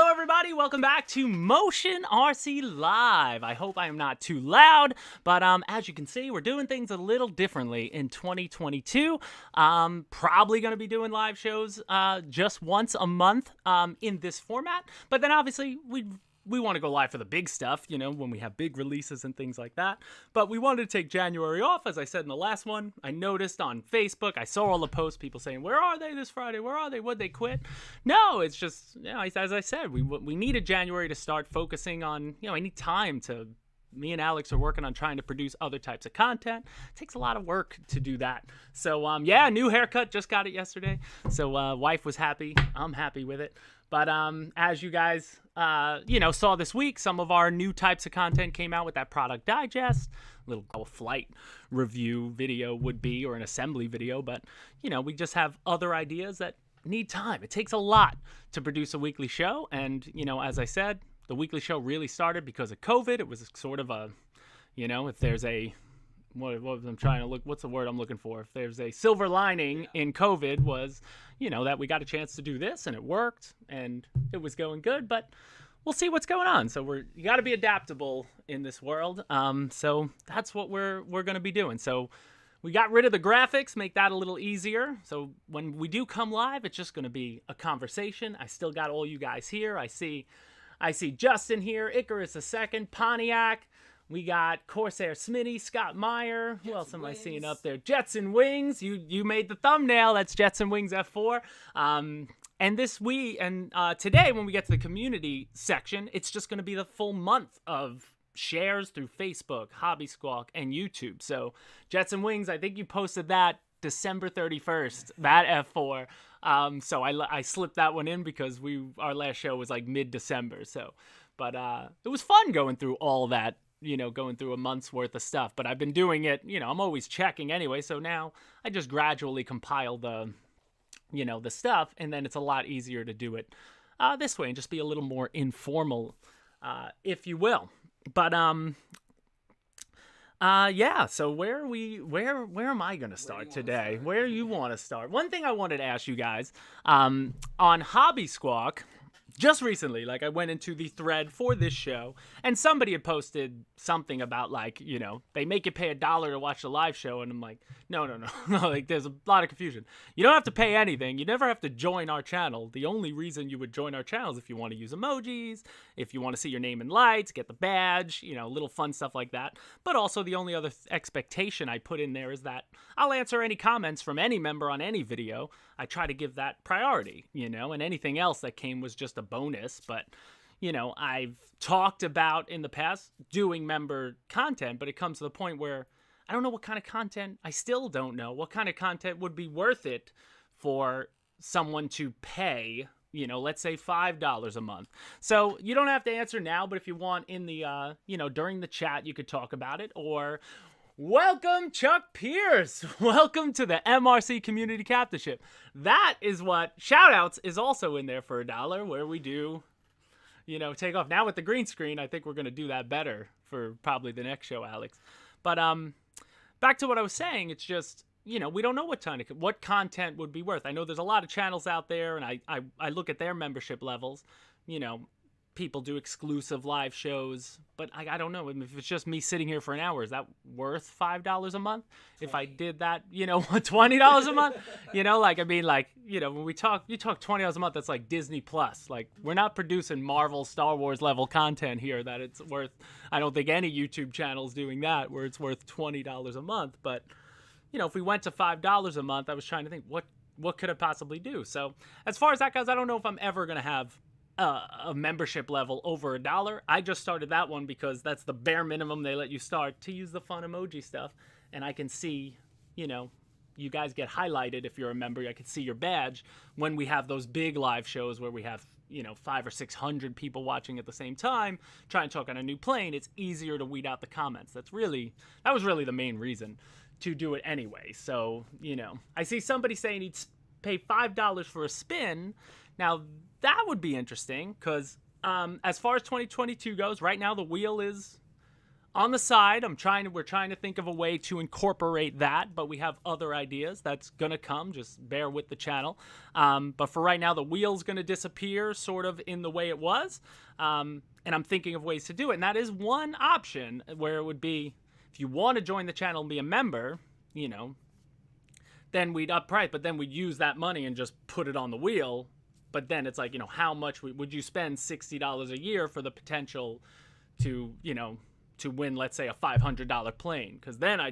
Hello everybody, welcome back to Motion RC Live. I hope I am not too loud, but as you can see, we're doing things a little differently in 2022. Probably going to be doing live shows just once a month in this format, but then obviously we want to go live for the big stuff, you know, when we have big releases and things like that. But we wanted to take January off, as I said in the last one. I noticed on Facebook, I saw all the posts, people saying, where are they this Friday? Where are they? Would they quit? No, it's just, you know, as I said, we needed January to start focusing on, you know, I need time to, me and Alex are working on trying to produce other types of content. It takes a lot of work to do that. So, yeah, new haircut, just got it yesterday. So, wife was happy. I'm happy with it. But as you guys, you know, saw this week, some of our new types of content came out with that product digest, little flight review video would be, or an assembly video. But, you know, we just have other ideas that need time. It takes a lot to produce a weekly show. And, you know, as I said, the weekly show really started because of COVID. It was sort of a, you know, if there's a, what I'm trying to look, what's the word I'm looking for? If there's a silver lining in COVID was, you know, that we got a chance to do this and it worked and it was going good, but we'll see what's going on. So you got to be adaptable in this world. So that's what we're going to be doing. So we got rid of the graphics, make that a little easier. So when we do come live, it's just going to be a conversation. I still got all you guys here. I see Justin here, Icarus II, Pontiac. We got Corsair Smitty, Scott Meyer. Who else am I seeing up there? Jetson Wings. You made the thumbnail. That's Jetson Wings F4. And today, when we get to the community section, it's just going to be the full month of shares through Facebook, Hobby Squawk, and YouTube. So Jetson Wings, I think you posted that December 31st, that F4. So I slipped that one in because our last show was like mid-December. So, but it was fun going through all that. You know, going through a month's worth of stuff, but I've been doing it, you know, I'm always checking anyway. So now I just gradually compile the, you know, the stuff, and then it's a lot easier to do it this way and just be a little more informal, if you will. But, yeah, so where am I going to start today? Where you want to start? One thing I wanted to ask you guys, on Hobby Squawk, just recently, like I went into the thread for this show and somebody had posted something about like, you know, they make you pay $1 to watch the live show. And I'm like, no, like there's a lot of confusion. You don't have to pay anything. You never have to join our channel. The only reason you would join our channel is if you want to use emojis, if you want to see your name in lights, get the badge, you know, little fun stuff like that. But also the only other expectation I put in there is that I'll answer any comments from any member on any video. I try to give that priority, you know, and anything else that came was just a bonus. But, you know, I've talked about in the past doing member content, but it comes to the point where I don't know what kind of content, I still don't know what kind of content would be worth it for someone to pay, you know, let's say $5 a month. So you don't have to answer now, but if you want in the, you know, during the chat, you could talk about it. Or welcome, Chuck Pierce. Welcome to the MRC Community Captainship. That is what shoutouts is also in there for $1, where we do, you know, take off. Now with the green screen, I think we're going to do that better for probably the next show, Alex. But back to what I was saying, it's just, you know, we don't know what content would be worth. I know there's a lot of channels out there, and I look at their membership levels. You know, people do exclusive live shows, but I don't know if it's just me sitting here for an hour. Is that worth $5 a month? If I did that, you know, $20 a month, you know, like, I mean, like, you know, when you talk $20 a month, that's like Disney Plus. Like, we're not producing Marvel, Star Wars level content here that it's worth. I don't think any YouTube channel is doing that where it's worth $20 a month. But, you know, if we went to $5 a month, I was trying to think what could I possibly do? So as far as that goes, I don't know if I'm ever going to have a membership level over $1. I just started that one because that's the bare minimum they let you start to use the fun emoji stuff. And I can see, you know, you guys get highlighted if you're a member. I can see your badge when we have those big live shows where we have, you know, 500 or 600 people watching at the same time, trying to talk on a new plane. It's easier to weed out the comments. That was really the main reason to do it anyway. So, you know, I see somebody saying he'd pay $5 for a spin. Now, that would be interesting because as far as 2022 goes, right now the wheel is on the side, we're trying to think of a way to incorporate that, but we have other ideas that's gonna come. Just bear with the channel. But for right now, the wheel's gonna disappear sort of in the way it was. And I'm thinking of ways to do it. And that is one option where it would be, if you want to join the channel and be a member, you know, then we'd up price, but then we'd use that money and just put it on the wheel. But then it's like, you know, how much would you spend $60 a year for the potential to, you know, to win, let's say, a $500 plane? Because then I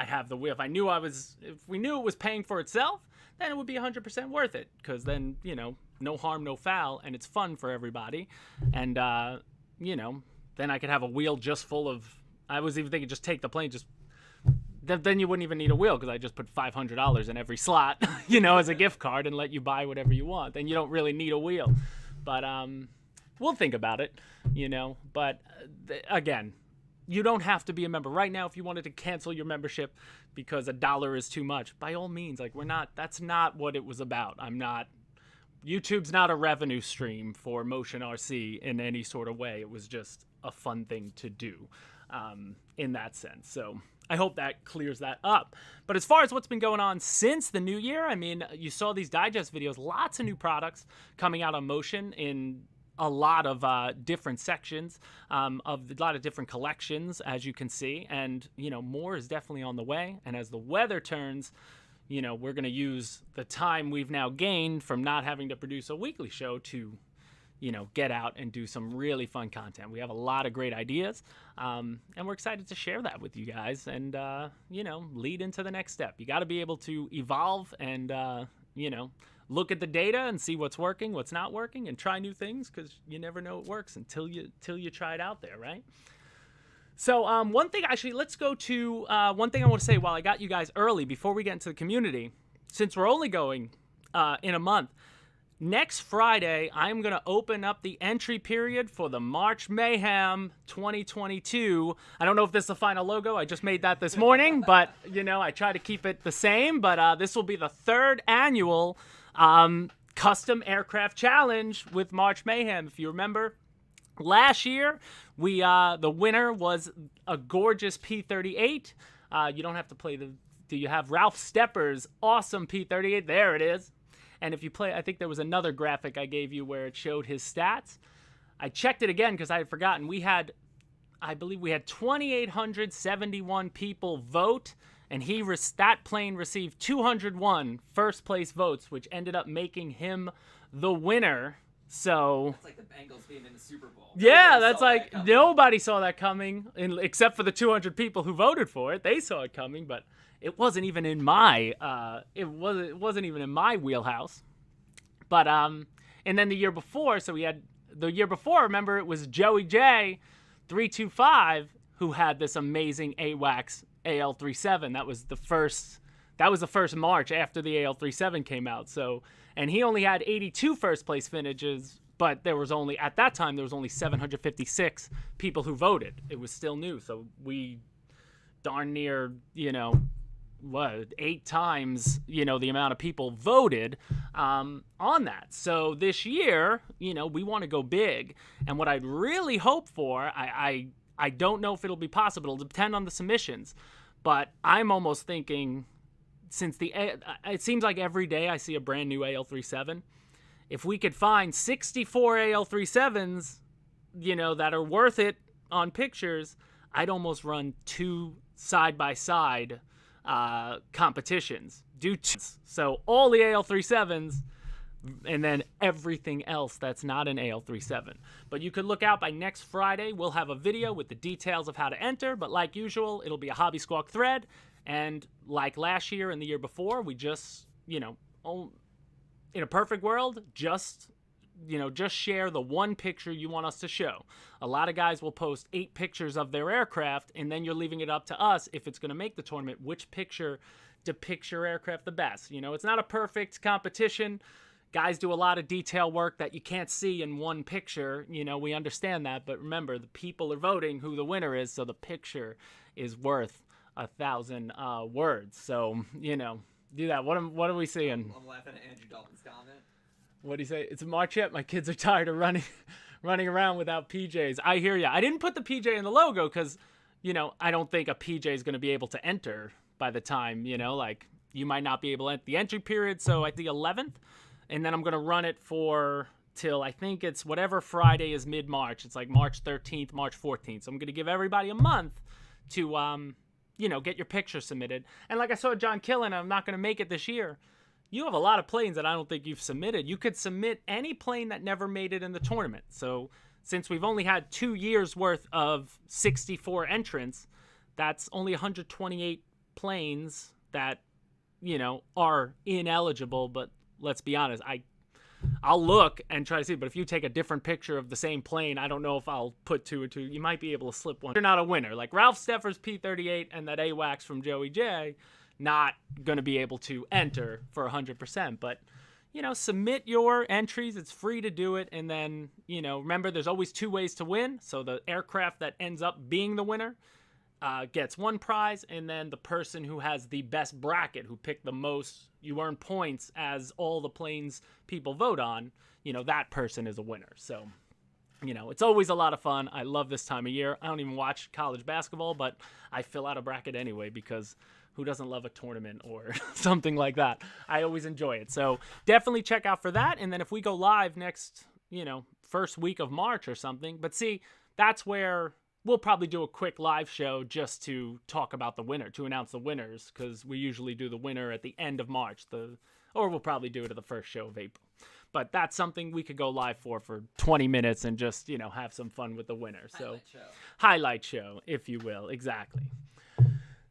have the wheel. If we knew it was paying for itself, then it would be 100% worth it. Because then, you know, no harm, no foul, and it's fun for everybody. And, you know, then I could have a wheel just full of, I was even thinking just take the plane, then you wouldn't even need a wheel because I just put $500 in every slot, you know, as a gift card and let you buy whatever you want. Then you don't really need a wheel. But we'll think about it, you know. But again, you don't have to be a member. Right now, if you wanted to cancel your membership because $1 is too much, by all means, like that's not what it was about. YouTube's not a revenue stream for Motion RC in any sort of way. It was just a fun thing to do in that sense. So I hope that clears that up. But as far as what's been going on since the new year, I mean, you saw these digest videos, lots of new products coming out on Motion in a lot of different sections of a lot of different collections, as you can see. And, you know, more is definitely on the way. And as the weather turns, you know, we're going to use the time we've now gained from not having to produce a weekly show to, you know, get out and do some really fun content. We have a lot of great ideas, and we're excited to share that with you guys and, you know, lead into the next step. You got to be able to evolve and, you know, look at the data and see what's working, what's not working, and try new things because you never know it works until you try it out there, right? So one thing, actually, let's go to one thing I want to say while I got you guys early before we get into the community. Since we're only going in a month, next Friday, I'm going to open up the entry period for the March Mayhem 2022. I don't know if this is the final logo. I just made that this morning, but, you know, I try to keep it the same. But this will be the 3rd annual custom aircraft challenge with March Mayhem. If you remember, last year, the winner was a gorgeous P-38. You don't have to play do you have Ralph Stepper's awesome P-38? There it is. And if you play, I think there was another graphic I gave you where it showed his stats. I checked it again because I had forgotten. I believe we had 2,871 people vote, and that plane received 201 first place votes, which ended up making him the winner. So that's like the Bengals being in the Super Bowl. Yeah, that's like nobody saw that coming, except for the 200 people who voted for it. They saw it coming, but it wasn't even in my it wasn't even in my wheelhouse. But and then the year before, remember, it was Joey J 325 who had this amazing AWACS AL37. That was the first March after the AL37 came out. So, and he only had 82 first place finishes, but at that time there was only 756 people who voted. It was still new, so we darn near, you know, 8 times, you know, the amount of people voted on that. So this year, you know, we want to go big, and what I'd really hope for, I don't know if it'll be possible. It'll depend on the submissions, but I'm almost thinking, since it seems like every day I see a brand new AL37, if we could find 64 AL37s, you know, that are worth it on pictures, I'd almost run 2 side-by-side competitions. So all the AL37s, and then everything else that's not an AL37. But you could look out by next Friday. We'll have a video with the details of how to enter, but like usual, it'll be a Hobby Squawk thread. And like last year and the year before, we just, you know, in a perfect world, just share the one picture you want us to show. A lot of guys will post 8 pictures of their aircraft, and then you're leaving it up to us, if it's going to make the tournament, which picture depicts your aircraft the best. You know, it's not a perfect competition. Guys do a lot of detail work that you can't see in one picture. You know, we understand that, but remember, the people are voting who the winner is, so the picture is worth 1,000 words. So, you know, do that. What are we seeing? I'm laughing at Andrew Dalton's comment. What do you say? It's a March yet? My kids are tired of running around without PJs. I hear ya. I didn't put the PJ in the logo because I don't think a PJ is going to be able to enter by the time, like you might not be able to enter the entry period. So at the 11th, and then I'm going to run it for till I think it's whatever Friday is mid-March. It's like March 13th, March 14th. So I'm going to give everybody a month to, get your picture submitted. And like I saw John Killen, I'm not going to make it this year. You have a lot of planes that I don't think you've submitted. You could submit any plane that never made it in the tournament. So since we've only had 2 years worth of 64 entrants, that's only 128 planes that, are ineligible. But let's be honest, I'll look and try to see. But if you take a different picture of the same plane, I don't know if I'll put 2 and 2. You might be able to slip one. You're not a winner. Like Ralph Steffer's P38 and that AWACS from Joey J, not going to be able to enter for 100%. But submit your entries. It's free to do it. And then, remember, there's always 2 ways to win. So the aircraft that ends up being the winner gets 1 prize. And then the person who has the best bracket, who picked the most, you earn points as all the planes people vote on, that person is a winner. So, it's always a lot of fun. I love this time of year. I don't even watch college basketball, but I fill out a bracket anyway because who doesn't love a tournament or something like that? I always enjoy it. So definitely check out for that. And then if we go live next, first week of March or something, but see, that's where we'll probably do a quick live show just to talk about the winner, to announce the winners, because we usually do the winner at the end of March, or we'll probably do it at the first show of April. But that's something we could go live for 20 minutes and just, have some fun with the winner. So highlight show, if you will. Exactly.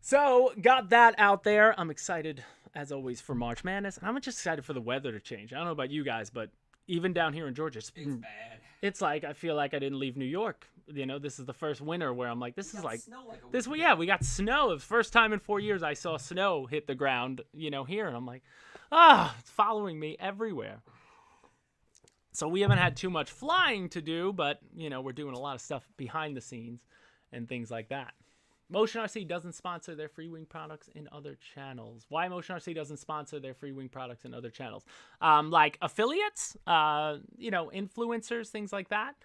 So, got that out there. I'm excited, as always, for March Madness. And I'm just excited for the weather to change. I don't know about you guys, but even down here in Georgia, it's bad. It's like, I feel like I didn't leave New York. This is the first winter where I'm like, this is like, this, yeah, we got snow. It was the first time in 4 years I saw snow hit the ground, here. And I'm like, it's following me everywhere. So we haven't had too much flying to do, but, we're doing a lot of stuff behind the scenes and things like that. Motion RC doesn't sponsor their free wing products in other channels. Why Motion RC doesn't sponsor their free wing products in other channels? Like affiliates, influencers, things like that.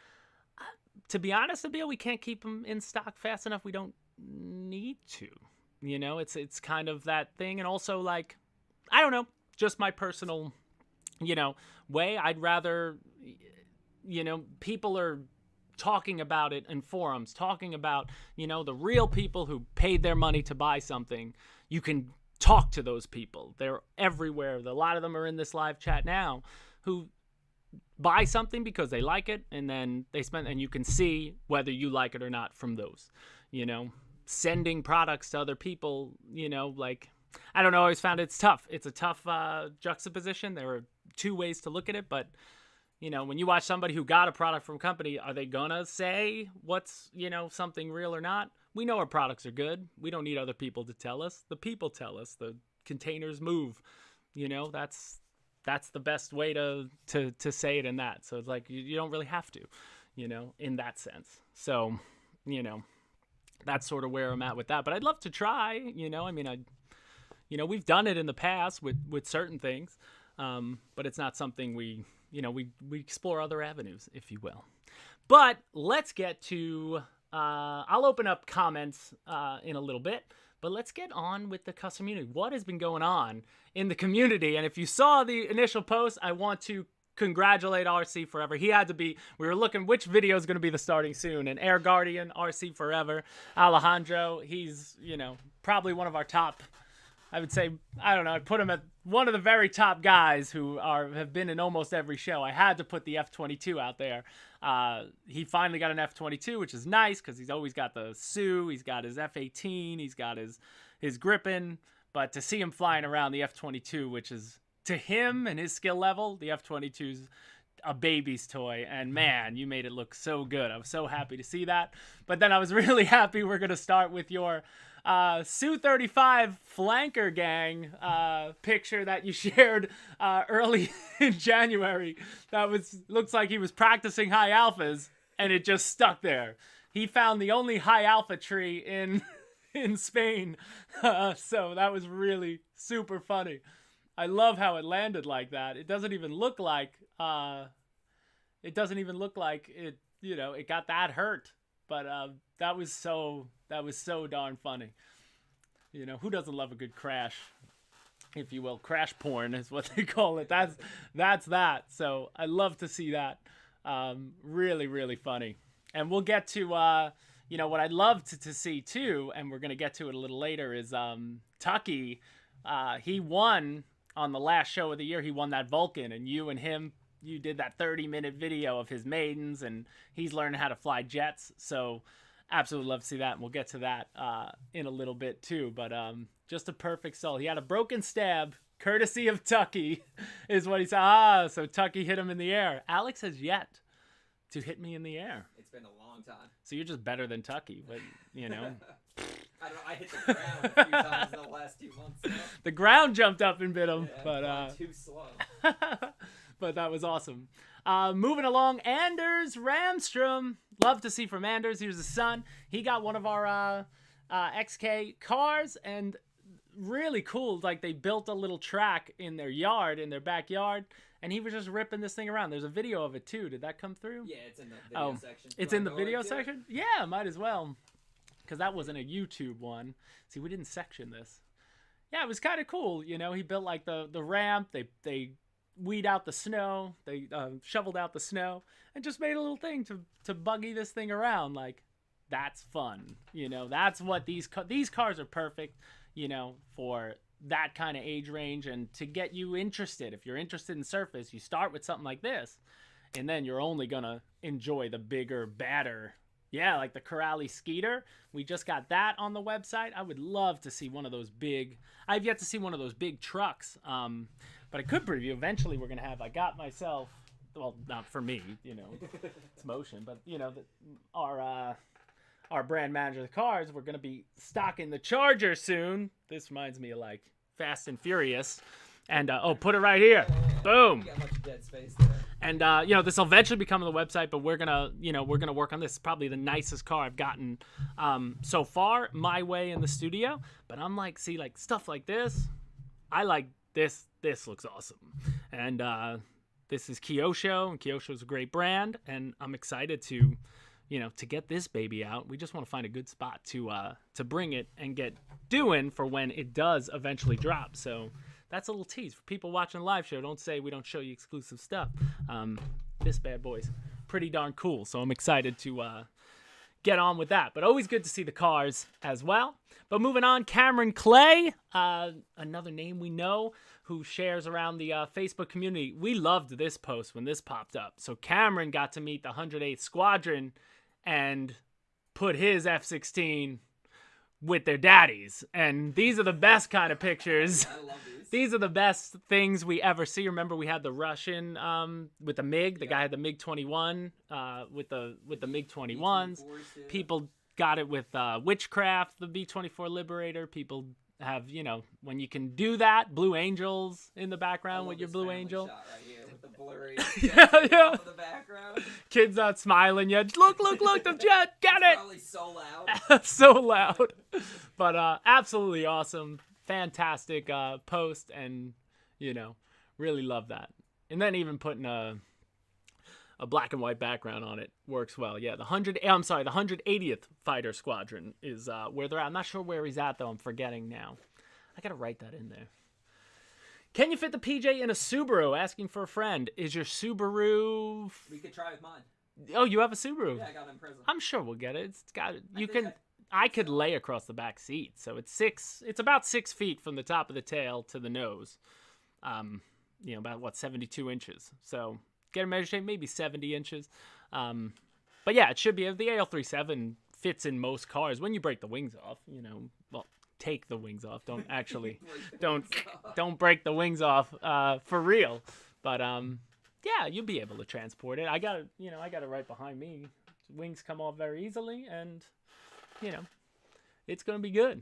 To be honest, Abil, we can't keep them in stock fast enough. We don't need to. It's kind of that thing. And also, like, I don't know, just my personal, way. I'd rather, people are talking about it in forums, talking about, the real people who paid their money to buy something. You can talk to those people. They're everywhere. A lot of them are in this live chat now who buy something because they like it, and then they spend, and you can see whether you like it or not from those, sending products to other people, like, I don't know, I always found it's tough. It's a tough juxtaposition. There are 2 ways to look at it, but when you watch somebody who got a product from a company, are they gonna say what's, something real or not? We know our products are good. We don't need other people to tell us. The people tell us. The containers move. That's the best way to say it in that. So it's like, you don't really have to, in that sense. So, that's sort of where I'm at with that. But I'd love to try, we've done it in the past with certain things, but it's not something we explore other avenues, if you will. But let's get to, I'll open up comments in a little bit, but let's get on with the custom community. What has been going on in the community? And if you saw the initial post, I want to congratulate RC Forever. He had to be, we were looking which video is going to be the starting soon, and Air Guardian, RC Forever, Alejandro, he's, probably one of our top, I would say, I don't know, I'd put him at one of the very top guys who have been in almost every show. I had to put the F-22 out there. He finally got an F-22, which is nice because he's always got the Sioux, he's got his F-18, he's got his Gripen. But to see him flying around the F-22, which is, to him and his skill level, the F-22's a baby's toy. And man, you made it look so good. I was so happy to see that. But then I was really happy we're going to start with your Su-35 flanker gang picture that you shared early in January. That looks like he was practicing high alphas, and it just stuck there. He found the only high alpha tree in Spain, so that was really super funny. I love how it landed like that. It doesn't even look like it got that hurt. But that was so darn funny. You know, who doesn't love a good crash, if you will? Crash porn is what they call it. That's that. So I love to see that. Really, really funny. And we'll get to, you know, what I'd love to see too, and we're going to get to it a little later, is Tucky. He won on the last show of the year. He won that Vulcan, and you and him, you did that 30-minute video of his maidens, and he's learning how to fly jets. So absolutely love to see that, and we'll get to that in a little bit too. But just a perfect soul. He had a broken stab, courtesy of Tucky, is what he said. So Tucky hit him in the air. Alex has yet to hit me in the air. It's been a long time. So you're just better than Tucky, but you know. I don't know. I hit the ground a few times in the last 2 months. So. The ground jumped up and bit him, Yeah, but too slow. but that was awesome. Moving along, Anders Ramstrom. Love to see from Anders. Here's his son. He got one of our XK cars, and really cool. Like, they built a little track in their yard, in their backyard, and he was just ripping this thing around. There's a video of it too. Did that come through? Yeah, it's in the video section. It's in the video section? Yeah, might as well. Because that wasn't a YouTube one. See, we didn't section this. Yeah, it was kind of cool. You know, he built like the ramp. They weed out the snow. They shoveled out the snow and just made a little thing to buggy this thing around. Like, that's fun. You know, that's what these cars are perfect, you know, for that kind of age range, and to get you interested. If you're interested in surface, you start with something like this, and then you're only going to enjoy the bigger, badder. Yeah, like the Corrali Skeeter. We just got that on the website. I would love to see one of those big... I've yet to see one of those big trucks. But I could preview. Eventually we're going to have... I got myself... Well, not for me, you know. It's Motion. But, you know, our brand manager of the cars, we're going to be stocking the Charger soon. This reminds me of, like, Fast and Furious. And, put it right here. Boom. You got much dead space there. And, you know, this will eventually become on the website, but we're going to work on this. It's probably the nicest car I've gotten so far my way in the studio. But I'm like, see, like, stuff like this, I like this. This looks awesome. And this is Kyosho, and Kyosho's a great brand. And I'm excited to, you know, to get this baby out. We just want to find a good spot to bring it and get doing for when it does eventually drop. So that's a little tease for people watching the live show. Don't say we don't show you exclusive stuff. This bad boy's pretty darn cool, so I'm excited to get on with that. But always good to see the cars as well. But moving on, Cameron Clay, another name we know who shares around the Facebook community. We loved this post when this popped up. So Cameron got to meet the 108th Squadron and put his F-16 with their daddies, and these are the best kind of pictures. I love these. These are the best things we ever see. Remember, we had the Russian with the MiG. The guy had the MiG-21 with the MiG-21s. People got it with Witchcraft, the B-24 Liberator. People have, you know, when you can do that, Blue Angels in the background with your Blue Angel. Shot right here with the blurry yeah. in the background. Kids not smiling yet. Look, the jet, get it. Probably so loud. So loud. But absolutely awesome. Fantastic post, and, you know, really love that. And then even putting a black and white background on it works well. Yeah, the 180th Fighter Squadron is where they're at. I'm not sure where he's at, though. I'm forgetting now. I got to write that in there. Can you fit the PJ in a Subaru? Asking for a friend. Is your Subaru... We could try with mine. Oh, you have a Subaru? Yeah, I got it in prison. I'm sure we'll get it. It's got... You can... I could lay across the back seat, so it's about 6 feet from the top of the tail to the nose. You know, about 72 inches. So get a measure shape, maybe 70 inches. But yeah, it should be. The AL37 fits in most cars. When you break the wings off, you know, well, take the wings off. Don't actually, don't break the wings off for real. But yeah, you'll be able to transport it. I got it right behind me. Wings come off very easily, and you know, it's going to be good.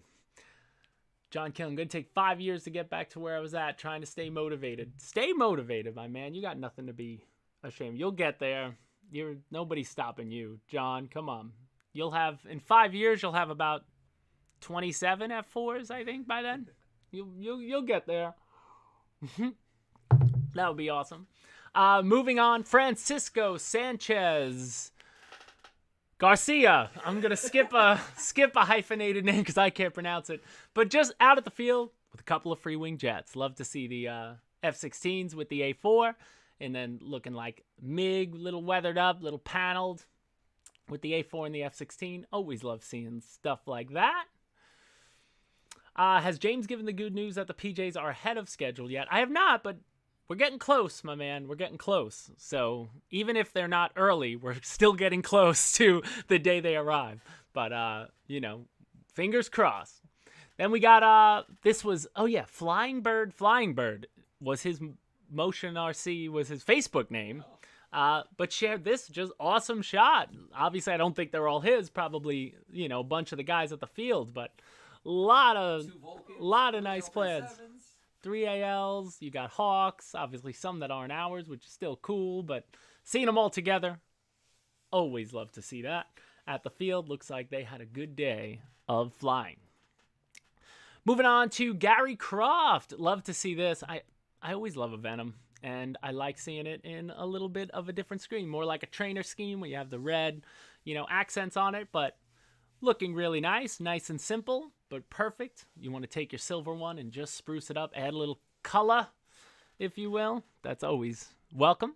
John Killen, going to take 5 years to get back to where I was at, trying to stay motivated. Stay motivated, my man. You got nothing to be ashamed. You'll get there. Nobody's stopping you. John, come on. In 5 years, you'll have about 27 F4s, I think, by then. You'll get there. That would be awesome. Moving on, Francisco Sanchez. Garcia. I'm gonna skip a hyphenated name because I can't pronounce it. But just out at the field with a couple of free wing jets. Love to see the F-16s with the A4, and then looking like MiG, little weathered up, little paneled with the A4 and the F-16. Always love seeing stuff like that. Has James given the good news that the PJs are ahead of schedule yet? I have not, but we're getting close, my man. We're getting close. So even if they're not early, we're still getting close to the day they arrive. But, fingers crossed. Then we got, this was, Flying Bird was his Motion RC, was his Facebook name. But shared this just awesome shot. Obviously, I don't think they're all his. Probably, a bunch of the guys at the field, but lot of nice plans. 3 ALs, you got Hawks, obviously some that aren't ours, which is still cool, but seeing them all together, always love to see that. At the field, looks like they had a good day of flying. Moving on to Gary Croft. Love to see this. I always love a Venom, and I like seeing it in a little bit of a different screen, more like a trainer scheme where you have the red, accents on it, but looking really nice and simple, but perfect. You want to take your silver one and just spruce it up, add a little color, if you will. That's always welcome.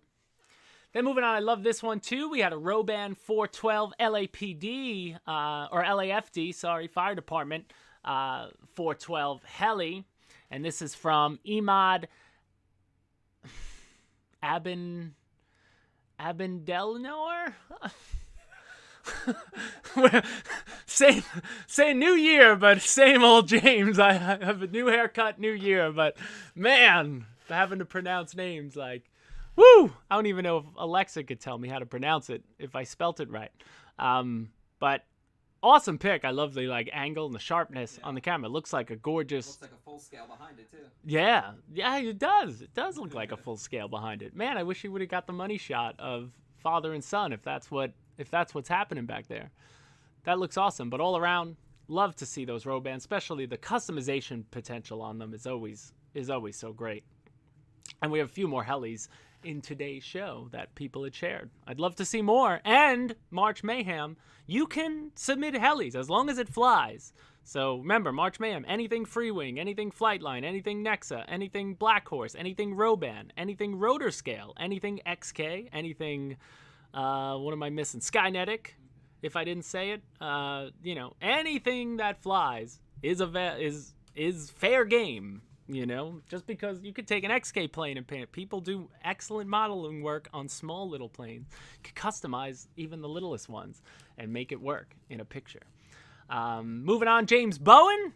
Then moving on, I love this one too. We had a Roban 412 LAPD, or LAFD, fire department, 412 heli. And this is from Emad Abendelnor? say new year, but same old James. I have a new haircut, new year, but man, having to pronounce names like, woo! I don't even know if Alexa could tell me how to pronounce it if I spelt it right. But awesome pick. I love the angle and the sharpness on the camera. It looks like a gorgeous. Looks like a full scale behind it too. Yeah, it does. It does look like a full scale behind it. Man, I wish he would have got the money shot of father and son if that's what's happening back there. That looks awesome. But all around, love to see those Robans, especially the customization potential on them is always so great. And we have a few more helis in today's show that people had shared. I'd love to see more. And March Mayhem, you can submit helis as long as it flies. So remember, March Mayhem, anything Free Wing, anything Flightline, anything Nexa, anything Black Horse, anything Roban, anything Rotor Scale, anything XK, anything, what am I missing? Skynetic, if I didn't say it. Anything that flies is fair game. Just because you could take an XK plane and paint it. People do excellent modeling work on small little planes. You could customize even the littlest ones and make it work in a picture. Moving on, James Bowen,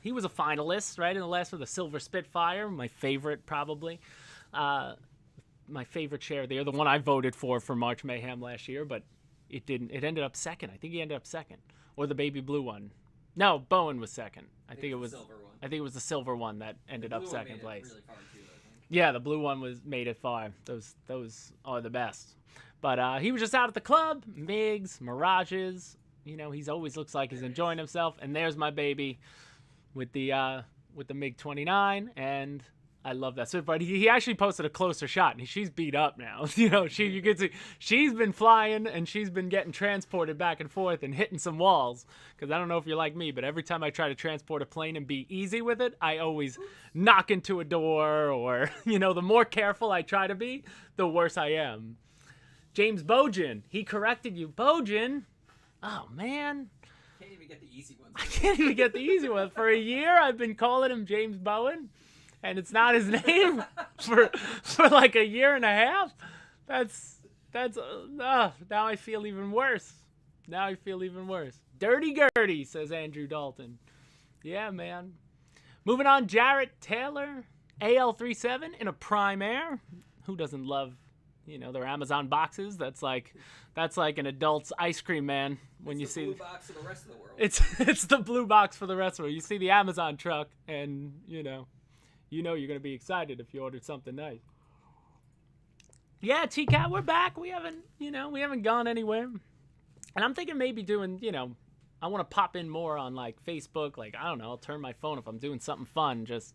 he was a finalist, right, in the last for the Silver Spitfire, my favorite probably. My favorite share there, the one I voted for March Mayhem last year, but it ended up second. I think he ended up second. Or the baby blue one. No, Bowen was second. I think it was the silver one that ended up second place. Really far too, yeah, the blue one made it far. Those are the best. But he was just out at the club, MiGs, Mirages. He's always looks like he's enjoying himself. And there's my baby with the MiG-29, and I love that. So, but he actually posted a closer shot, and she's beat up now. You can see she's been flying, and she's been getting transported back and forth and hitting some walls. Because I don't know if you're like me, but every time I try to transport a plane and be easy with it, I always knock into a door, or the more careful I try to be, the worse I am. James Bojan, he corrected you, Bojan. Oh man. Can't even get the easy ones. I can't even get the easy ones. For a year, I've been calling him James Bowen. And it's not his name for like a year and a half. Now I feel even worse. Dirty Gertie, says Andrew Dalton. Yeah, man. Moving on, Jarrett Taylor, AL37 in a Prime Air. Who doesn't love, their Amazon boxes? That's like an adult's ice cream, man. When you see the blue box for the rest of the world. It's the blue box for the rest of the world. You see the Amazon truck, and you're going to be excited if you ordered something nice. Yeah, TCAT, we're back. We haven't gone anywhere. And I'm thinking maybe doing, I want to pop in more on Facebook. I don't know, I'll turn my phone if I'm doing something fun. Just,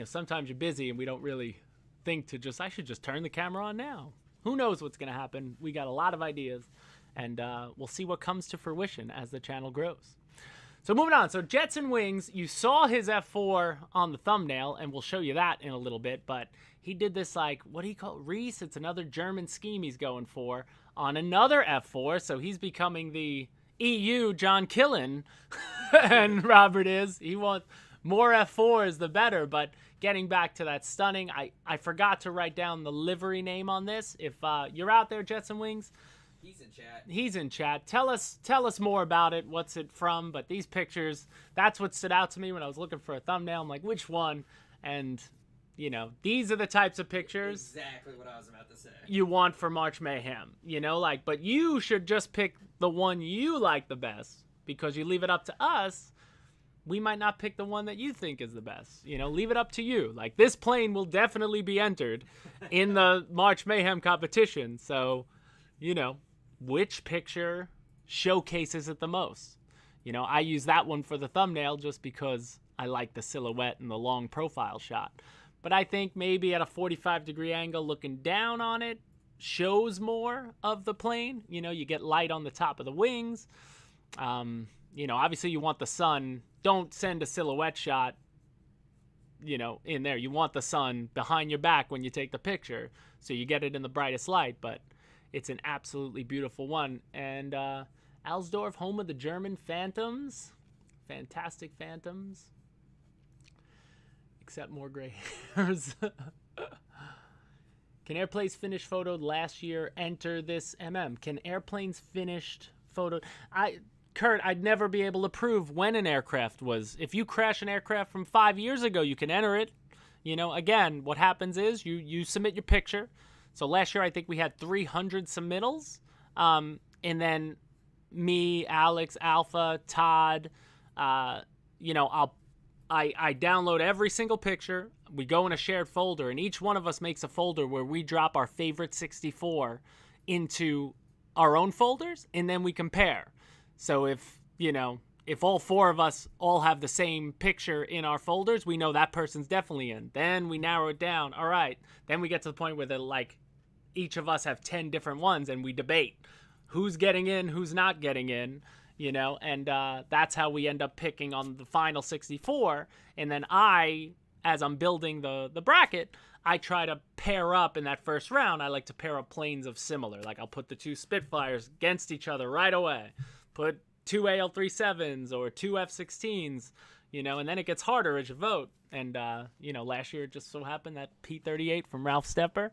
sometimes you're busy and we don't really think I should just turn the camera on now. Who knows what's going to happen? We got a lot of ideas and we'll see what comes to fruition as the channel grows. So moving on, so Jets and Wings, you saw his F4 on the thumbnail, and we'll show you that in a little bit, but he did this, like, what do you call it? Reese? It's another German scheme he's going for on another F4, so he's becoming the EU John Killen, and Robert is. He wants more F4s, the better, but getting back to that stunning, I forgot to write down the livery name on this. If you're out there, Jets and Wings, He's in chat. he's in chat. Tell us more about it. What's it from? But these pictures, that's what stood out to me when I was looking for a thumbnail. I'm like, which one? And, you know, these are the types of pictures Exactly what I was about to say. you want for March Mayhem. You know, like, but you should just pick the one you like the best, because you leave it up to us, we might not pick the one that you think is the best. You know, leave it up to you. Like, this plane will definitely be entered in the March Mayhem competition. So, you know, which picture showcases it the most? You know, I use that one for the thumbnail just because I like the silhouette and the long profile shot. But I think maybe at a 45-degree angle looking down on it shows more of the plane. You know, you get light on the top of the wings. You know, obviously you want the sun. Don't send a silhouette shot, you know, in there. You want the sun behind your back when you take the picture, so you get it in the brightest light. But it's an absolutely beautiful one. And Alsdorf, home of the German Phantoms. Fantastic Phantoms. Except more gray hairs. Can airplanes finished photoed last year enter this MM? Can airplanes finished photoed? Kurt, I'd never be able to prove when an aircraft was. If you crash an aircraft from 5 years ago, you can enter it. You know, again, what happens is you submit your picture. So last year, I think we had 300 submittals. And then me, Alex, Alpha, Todd, you know, I download every single picture. We go in a shared folder, and each one of us makes a folder where we drop our favorite 64 into our own folders, and then we compare. So if, you know, if all four of us all have the same picture in our folders, we know that person's definitely in. Then we narrow it down. All right. Then we get to the point where they're like, each of us have 10 different ones, and we debate who's getting in, who's not getting in, you know, and that's how we end up picking on the final 64. And then as I'm building the bracket, I try to pair up in that first round. I like to pair up planes of similar. Like, I'll put the two Spitfires against each other right away. Put two AL-37s or two F-16s, you know, and then it gets harder as you vote. And, you know, last year it just so happened that P-38 from Ralph Stepper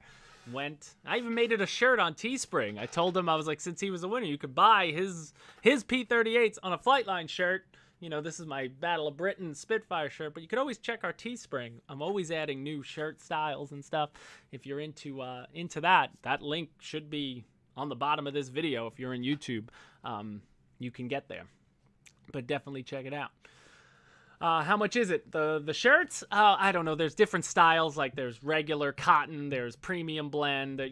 went. I even made it a shirt on Teespring. I told him, I was like, since he was a winner, you could buy his P-38s on a Flightline shirt. You know, this is my Battle of Britain Spitfire shirt, but you could always check our Teespring. I'm always adding new shirt styles and stuff. If you're into that link should be on the bottom of this video. If you're in YouTube, you can get there, but definitely check it out. How much is it? The shirts? I don't know. There's different styles. Like, there's regular cotton, there's premium blend,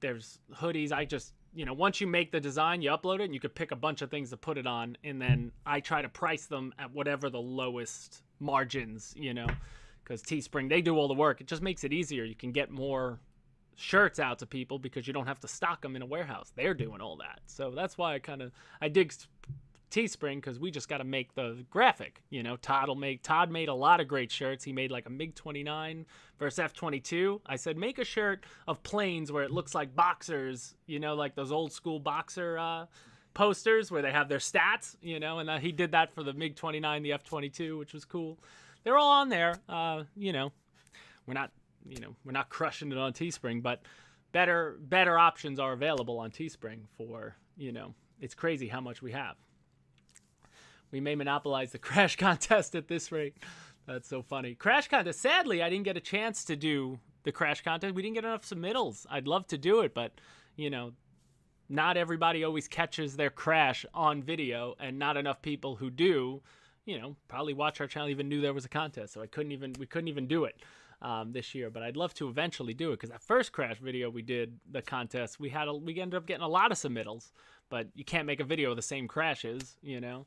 there's hoodies. I just, you know, once you make the design, you upload it, and you could pick a bunch of things to put it on, and then I try to price them at whatever the lowest margins, you know, because Teespring, they do all the work. It just makes it easier. You can get more shirts out to people because you don't have to stock them in a warehouse. They're doing all that. So that's why I dig Teespring, because we just got to make the graphic. You know, Todd made a lot of great shirts. He made like a MiG-29 versus F-22. I said, make a shirt of planes where it looks like boxers, you know, like those old school boxer posters where they have their stats, you know, and he did that for the MiG-29, the F-22, which was cool. They're all on there. You know, we're not crushing it on Teespring, but better options are available on Teespring for, you know, it's crazy how much we have. We may monopolize the crash contest at this rate. That's so funny. Crash contest. Sadly, I didn't get a chance to do the crash contest. We didn't get enough submittals. I'd love to do it, but, you know, not everybody always catches their crash on video, and not enough people who do, you know, probably watch our channel even knew there was a contest. So we couldn't even do it this year. But I'd love to eventually do it, because that first crash video we did, the contest, we ended up getting a lot of submittals, but you can't make a video of the same crashes, you know.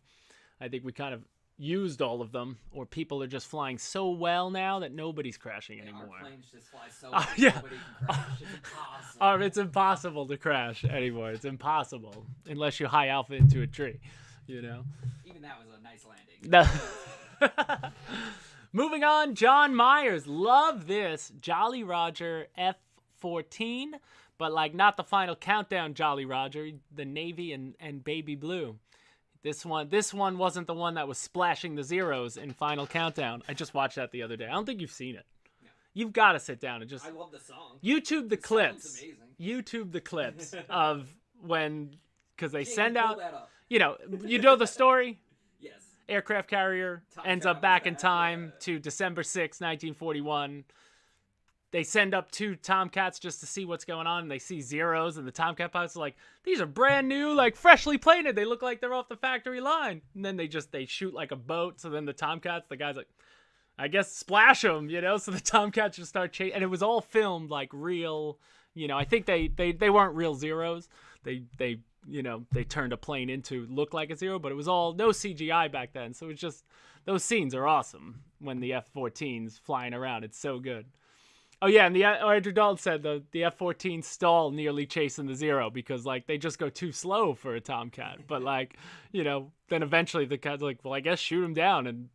I think we kind of used all of them, or people are just flying so well now that nobody's crashing anymore. Our planes just fly so well, yeah. nobody can crash. It's impossible. It's impossible to crash anymore. It's impossible unless you high alpha into a tree, you know. Even that was a nice landing. No. Moving on, John Myers. Love this Jolly Roger F-14, but like not the final countdown Jolly Roger, the navy and baby blue. This one wasn't the one that was splashing the zeros in Final Countdown. I just watched that the other day. I don't think you've seen it. No. You've got to sit down and just... I love the song. YouTube the clips. Amazing. YouTube the clips of when... Because they send pull out... that up. You know the story? Yes. Aircraft carrier ends up back in time to December 6, 1941. They send up 2 Tomcats just to see what's going on, and they see zeros, and the Tomcat pilots are like, these are brand new, like freshly painted. They look like they're off the factory line. And then they shoot like a boat. So then the Tomcats, the guy's like, I guess splash them, So the Tomcats just start chasing, and it was all filmed like real, I think they weren't real zeros. They turned a plane into look like a zero, but it was all no CGI back then. So it's just, those scenes are awesome when the F-14's flying around. It's so good. Oh yeah, and Andrew Dalton said the F-14 stall nearly chasing the zero because like they just go too slow for a Tomcat. But like, then eventually the cat's like, well, I guess shoot him down. And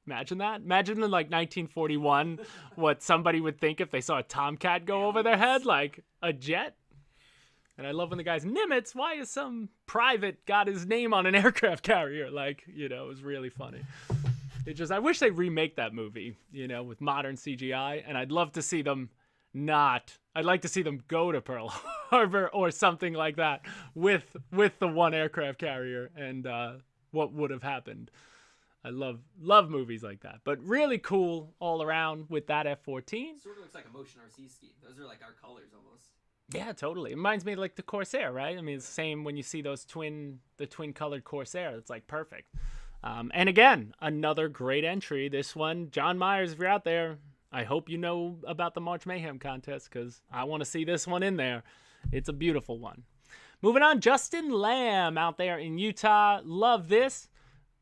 imagine that. Imagine in like 1941 what somebody would think if they saw a Tomcat go over their head, like a jet. And I love when the guy's, Nimitz, why is some private got his name on an aircraft carrier? Like, it was really funny. I wish they remake that movie, with modern CGI, and I'd love to see them I'd like to see them go to Pearl Harbor or something like that with the one aircraft carrier and what would have happened. I love movies like that, but really cool all around with that F-14. Sort of looks like a motion RC scheme. Those are like our colors almost. Yeah, totally. It reminds me of like the Corsair, right? I mean, it's the same when you see the twin colored Corsair. It's like perfect. And again, another great entry. This one, John Myers, if you're out there, I hope you know about the March Mayhem contest because I want to see this one in there. It's a beautiful one. Moving on, Justin Lamb out there in Utah. Love this.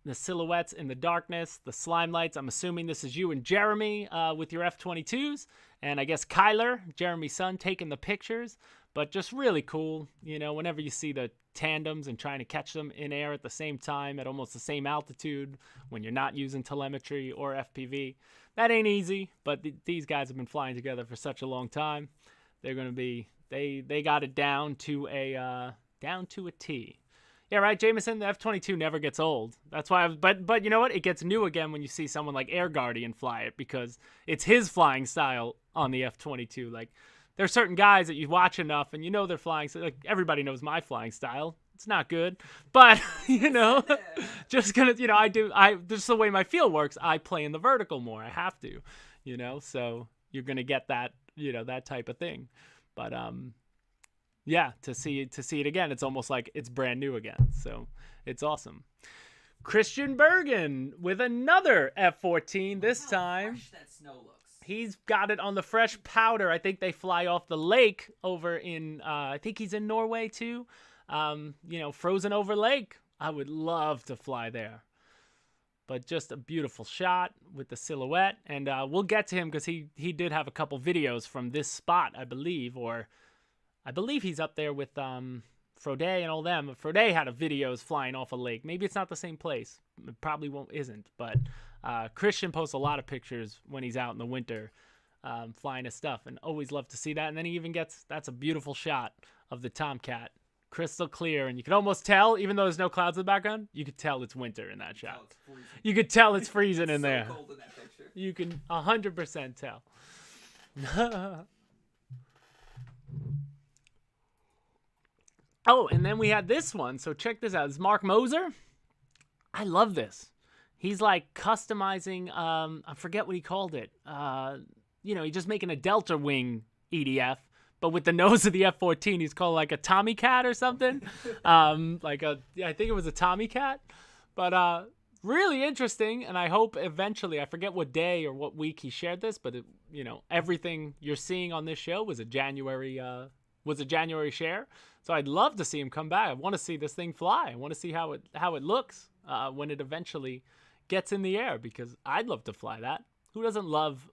The silhouettes in the darkness, the slime lights. I'm assuming this is you and Jeremy with your F-22s. And I guess Kyler, Jeremy's son, taking the pictures. But just really cool, whenever you see the tandems and trying to catch them in air at the same time at almost the same altitude when you're not using telemetry or FPV. That ain't easy, but these guys have been flying together for such a long time. They're going to be, they got it down to a T. Yeah, right, Jameson, the F-22 never gets old. That's why, but you know what? It gets new again when you see someone like Air Guardian fly it because it's his flying style on the F-22. Like, there are certain guys that you watch enough and they're flying. So like everybody knows my flying style. It's not good, but just gonna, just the way my field works, I play in the vertical more. I have to, so you're going to get that, that type of thing. But, yeah, to see it again, it's almost like it's brand new again. So it's awesome. Christian Bergen with another F-14 this time. Fresh that snow looks. He's got it on the fresh powder. I think they fly off the lake over in, I think he's in Norway too. Frozen over lake. I would love to fly there. But just a beautiful shot with the silhouette. And we'll get to him because he did have a couple videos from this spot, I believe. Or I believe he's up there with Frode and all them. Frode had a videos flying off a lake. Maybe it's not the same place. It probably isn't. But Christian posts a lot of pictures when he's out in the winter flying his stuff. And always love to see that. And then he even that's a beautiful shot of the Tomcat. Crystal clear. And you can almost tell, even though there's no clouds in the background, you could tell it's winter in that shot. You could tell it's freezing in there. So cold in that picture. You can 100% tell. Oh, and then we had this one. So check this out. It's Mark Moser. I love this. He's like customizing, I forget what he called it. He's just making a Delta Wing EDF, but with the nose of the F-14, he's called like a Tommy Cat or something. I think it was a Tommy Cat. But really interesting, and I hope eventually, I forget what day or what week he shared this, but everything you're seeing on this show was a January share. So I'd love to see him come back. I want to see this thing fly. I want to see how it looks when it eventually gets in the air, because I'd love to fly that. Who doesn't love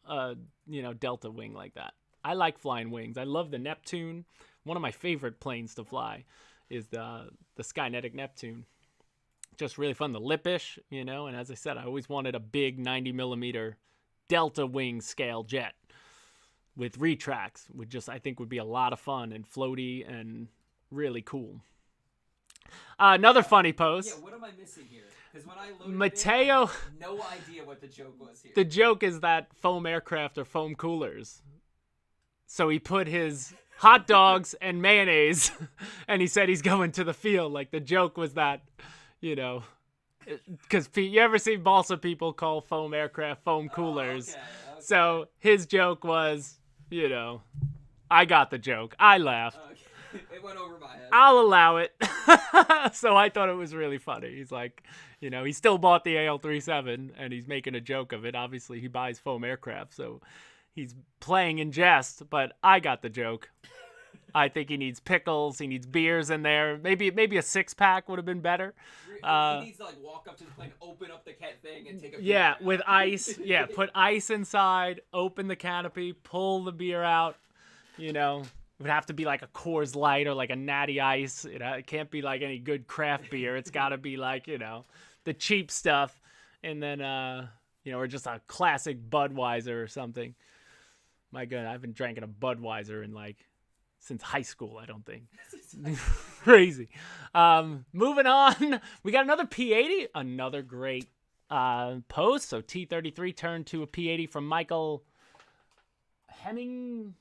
Delta wing like that? I like flying wings. I love the Neptune. One of my favorite planes to fly is the Skynetic Neptune. Just really fun. The Lippish, and as I said, I always wanted a big 90 millimeter Delta wing scale jet with retracts, I think would be a lot of fun and floaty and really cool. Another funny post. Yeah, what am I missing here? Because when I loaded Mateo, I had no idea what the joke was here. The joke is that foam aircraft are foam coolers. So he put his hot dogs and mayonnaise, and he said he's going to the field. Like, the joke was that, because you ever see balsa people call foam aircraft foam coolers? Okay. So his joke was, I got the joke. I laughed. Okay. It went over my head. I'll allow it. So I thought it was really funny. He's like, he still bought the AL-37 and he's making a joke of it. Obviously, he buys foam aircraft, so he's playing in jest, but I got the joke. I think he needs pickles. He needs beers in there. Maybe a 6-pack would have been better. He needs to walk up to the plane, open up the cat thing, and take a beer. Yeah, with ice. Yeah, put ice inside, open the canopy, pull the beer out. It would have to be like a Coors Light or like a Natty Ice. It can't be like any good craft beer. It's got to be like, the cheap stuff. And then, or just a classic Budweiser or something. My God, I haven't drank a Budweiser in since high school, I don't think. Crazy. Moving on, we got another P80, another great post. So T-33 turned to a P80 from Michael Hemmingson.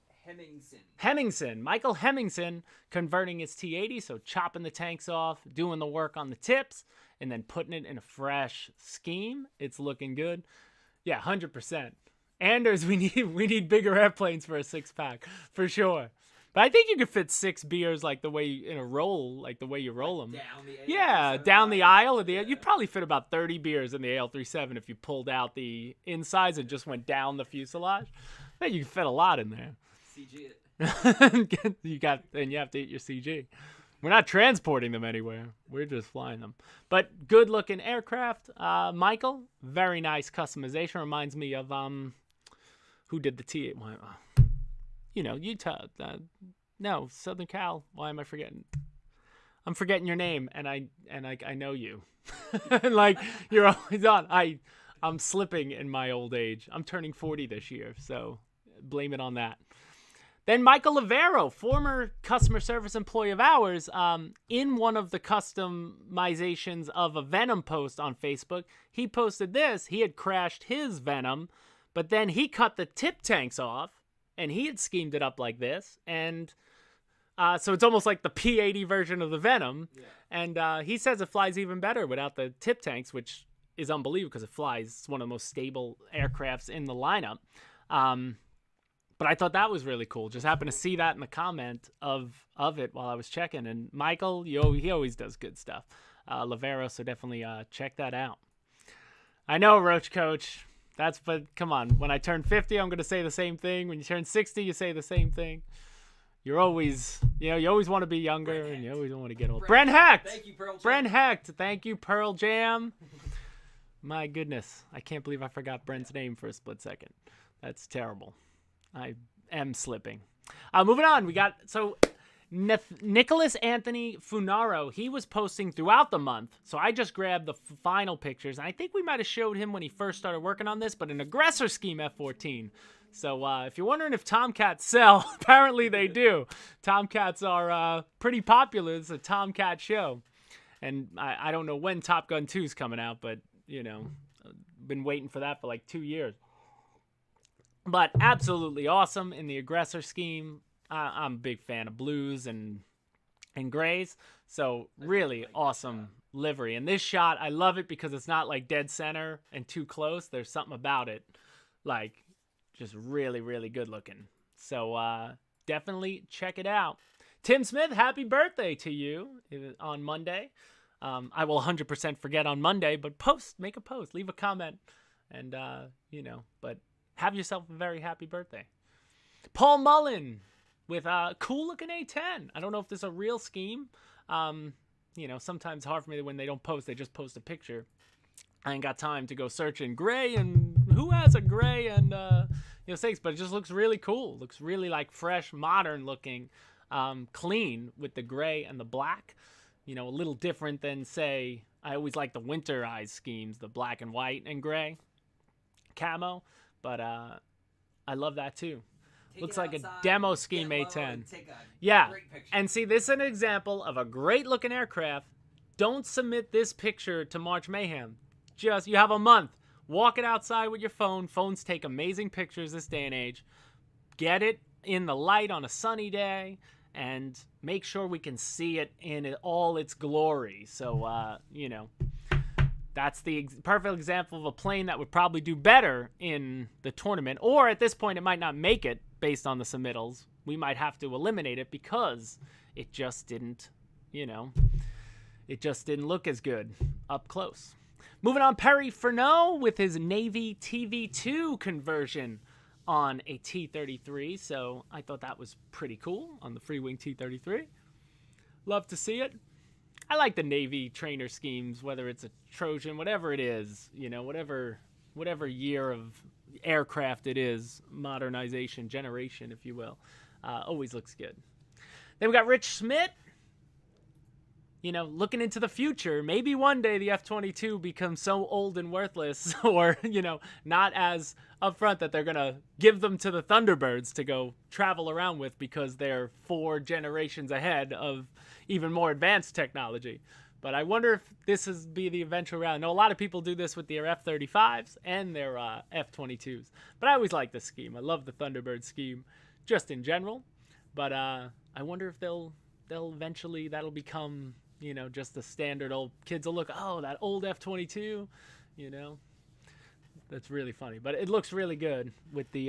Michael Hemmingson converting his T-80, so chopping the tanks off, doing the work on the tips, and then putting it in a fresh scheme. It's looking good. Yeah, 100%. Anders, we need bigger airplanes for a 6-pack, for sure. But I think you could fit 6 beers the way in a roll, the way you roll them. Down the aisle. You'd probably fit about 30 beers in the AL-37 if you pulled out the insides and just went down the fuselage. I think you could fit a lot in there. CG it. And you have to eat your CG. We're not transporting them anywhere. We're just flying them. But good looking aircraft. Michael, very nice customization. Reminds me of who did the T8? Utah. No, Southern Cal. Why am I forgetting? I'm forgetting your name, and I know you. You're always on. I'm slipping in my old age. I'm turning 40 this year, so blame it on that. Then Michael Lavero, former customer service employee of ours, in one of the customizations of a Venom post on Facebook, he posted this. He had crashed his Venom, but then he cut the tip tanks off, and he had schemed it up like this. And so it's almost like the P-80 version of the Venom. Yeah. And he says it flies even better without the tip tanks, which is unbelievable because it flies. It's one of the most stable aircrafts in the lineup. But I thought that was really cool. Just happened to see that in the comment of it while I was checking. And Michael, he always does good stuff. Lavero, so definitely check that out. I know, Roach Coach. But come on. When I turn 50, I'm going to say the same thing. When you turn 60, you say the same thing. You're always, you always want to be younger, and you always want to get old. Brent Hecht. Thank you, Pearl Jam. Brent Hecht. Thank you, Pearl Jam. My goodness. I can't believe I forgot Brent's name for a split second. That's terrible. I am slipping. Moving on. We got, Nicholas Anthony Funaro, he was posting throughout the month, so I just grabbed the final pictures, and I think we might have showed him when he first started working on this, but an aggressor scheme F-14. So if you're wondering if Tomcats sell, apparently they do. Tomcats are pretty popular. It's a Tomcat show, and I don't know when Top Gun 2 is coming out, but, been waiting for that for 2 years. But absolutely awesome in the aggressor scheme. I'm a big fan of blues and grays, so really awesome livery. And this shot, I love it because it's not dead center and too close. There's something about it, just really, really good looking. So definitely check it out. Tim Smith, happy birthday to you on Monday. I will 100% forget on Monday, but make a post, leave a comment, and but have yourself a very happy birthday. Paul Mullen with a cool-looking A-10. I don't know if this is a real scheme. Sometimes it's hard for me when they don't post. They just post a picture. I ain't got time to go search in gray and who has a gray and sakes, but it just looks really cool. Looks really like fresh, modern looking, clean with the gray and the black. A little different than, say, I always like the winterized schemes, the black and white and gray camo, but I love that too. Looks like a demo scheme A10. Yeah, and see, this is an example of a great looking aircraft. Don't submit this picture to March Mayhem. You have a month. Walk it outside with your phone. Phones take amazing pictures this day and age. Get it in the light on a sunny day and make sure we can see it in all its glory. So, that's the perfect example of a plane that would probably do better in the tournament. Or at this point, it might not make it based on the submittals. We might have to eliminate it because it just didn't, it just didn't look as good up close. Moving on, Perry Frode with his Navy TV2 conversion on a T-33. So I thought that was pretty cool on the Free Wing T-33. Love to see it. I like the Navy trainer schemes, whether it's a Trojan, whatever it is, whatever year of aircraft it is, modernization, generation, if you will. Always looks good. Then we got Rich Smith. Looking into the future, maybe one day the F-22 becomes so old and worthless or, not as upfront that they're going to give them to the Thunderbirds to go travel around with because they're 4 generations ahead of even more advanced technology. But I wonder if this is be the eventual round. I know a lot of people do this with their F-35s and their F-22s. But I always like this scheme. I love the Thunderbird scheme just in general. But I wonder if they'll eventually, that'll become... just the standard old kids will look, oh, that old F-22, that's really funny. But it looks really good with the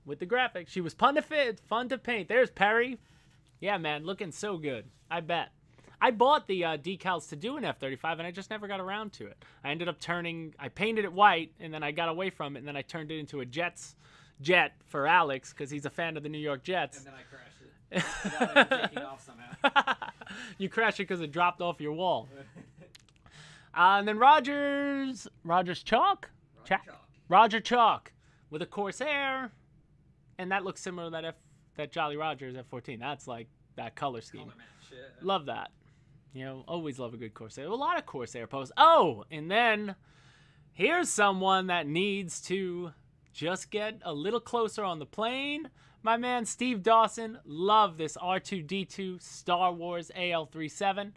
graphics. She was fun to paint. There's Perry. Yeah, man, looking so good. I bet. I bought the decals to do an F-35, and I just never got around to it. I ended up I painted it white, and then I got away from it, and then I turned it into a jet for Alex, because he's a fan of the New York Jets. And then I crashed it. I got it taking off somehow. You crashed it because it dropped off your wall. And then Roger's Chalk? Roger Chalk with a Corsair. And that looks similar to that Jolly Roger's F-14. That's like that color scheme. Color match, yeah. Love that. Always love a good Corsair. A lot of Corsair pose. Oh, and then here's someone that needs to just get a little closer on the plane. My man Steve Dawson, love this R2-D2 Star Wars AL-37.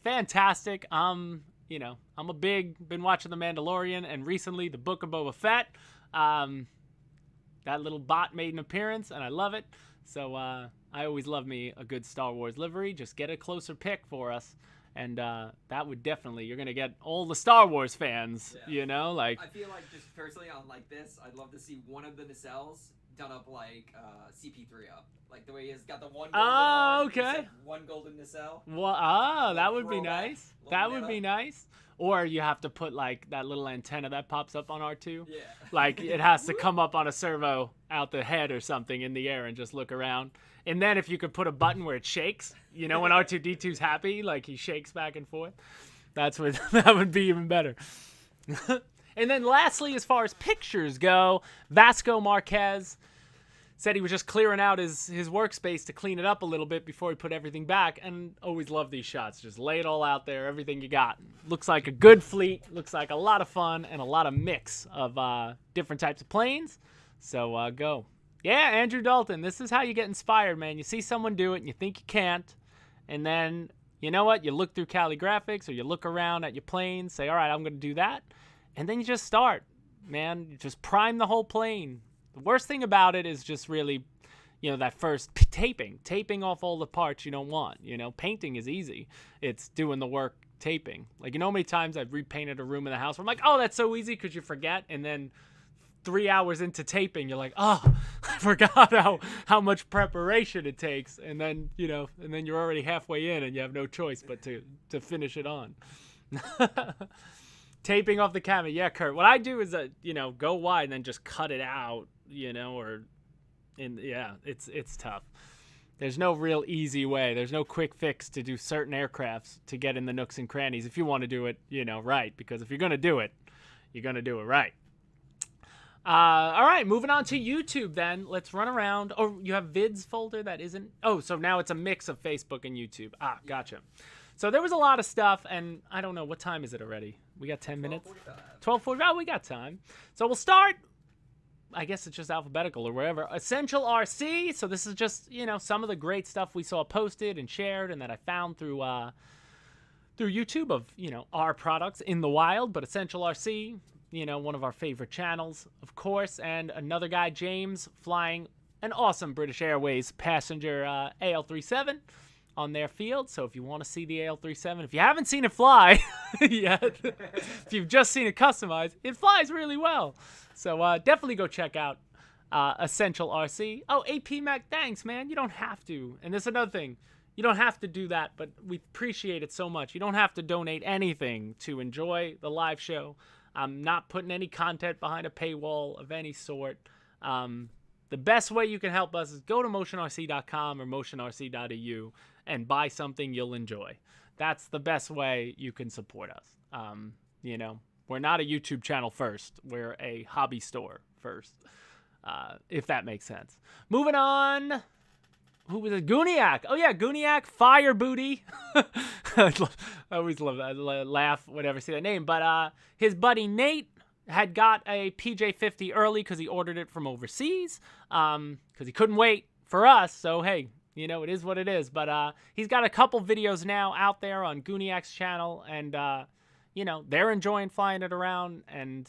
Fantastic. I'm been watching The Mandalorian and recently the Book of Boba Fett. That little bot made an appearance and I love it. So I always love me a good Star Wars livery. Just get a closer pick for us. And that would definitely, you're going to get all the Star Wars fans, I feel like just personally on like this, I'd love to see one of the nacelles done up like CP3 up. Like the way he's got the one golden arm, okay. One golden nacelle. Well, that would be nice. That would be nice. Or you have to put like that little antenna that pops up on R2. Yeah. Like it has to come up on a servo out the head or something in the air and just look around. And then if you could put a button where it shakes, when R2-D2's happy, like he shakes back and forth, that would be even better. And then lastly, as far as pictures go, Vasco Marquez said he was just clearing out his workspace to clean it up a little bit before he put everything back. And always love these shots. Just lay it all out there, everything you got. Looks like a good fleet. Looks like a lot of fun and a lot of mix of different types of planes. So go. Yeah, Andrew Dalton, this is how you get inspired, man. You see someone do it and you think you can't. And then, you know what? You look through Cali Graphics or you look around at your planes, say, all right, I'm going to do that. And then you just start, man. You just prime the whole plane. The worst thing about it is just really, that first taping off all the parts you don't want. Painting is easy. It's doing the work taping. Like, how many times I've repainted a room in the house where I'm like, oh, that's so easy because you forget. And then 3 hours into taping, you're like, oh, I forgot how much preparation it takes. And then, and then you're already halfway in and you have no choice but to finish it on. Taping off the camera. Yeah, Kurt. What I do is, go wide and then just cut it out, it's tough. There's no real easy way. There's no quick fix to do certain aircrafts to get in the nooks and crannies if you want to do it, right. Because if you're going to do it, you're going to do it right. All right, moving on to YouTube then. Let's run around. Oh, you have vids folder that isn't... Oh, so now it's a mix of Facebook and YouTube. Ah, gotcha. So there was a lot of stuff, and I don't know. What time is it already? We got 10 minutes? 12:45. Oh, we got time. So we'll start... I guess it's just alphabetical or wherever. Essential RC. So this is just, some of the great stuff we saw posted and shared and that I found through YouTube of, our products in the wild. But Essential RC... one of our favorite channels, of course, and another guy, James, flying an awesome British Airways passenger AL-37 on their field. So if you want to see the AL-37, if you haven't seen it fly yet, if you've just seen it customized, it flies really well. So definitely go check out Essential RC. Oh, AP Mac, thanks, man. You don't have to. And this is another thing. You don't have to do that, but we appreciate it so much. You don't have to donate anything to enjoy the live show. I'm not putting any content behind a paywall of any sort. The best way you can help us is go to motionrc.com or motionrc.eu and buy something you'll enjoy. That's the best way you can support us. We're not a YouTube channel first. We're a hobby store first, if that makes sense. Moving on. Who was it? Gooniac. Oh, yeah, Gooniac, Fire Booty. I always love that. I laugh whenever I see that name. But his buddy Nate had got a PJ50 early because he ordered it from overseas because he couldn't wait for us. So, hey, it is what it is. But he's got a couple videos now out there on Gooniac's channel. And, they're enjoying flying it around. And,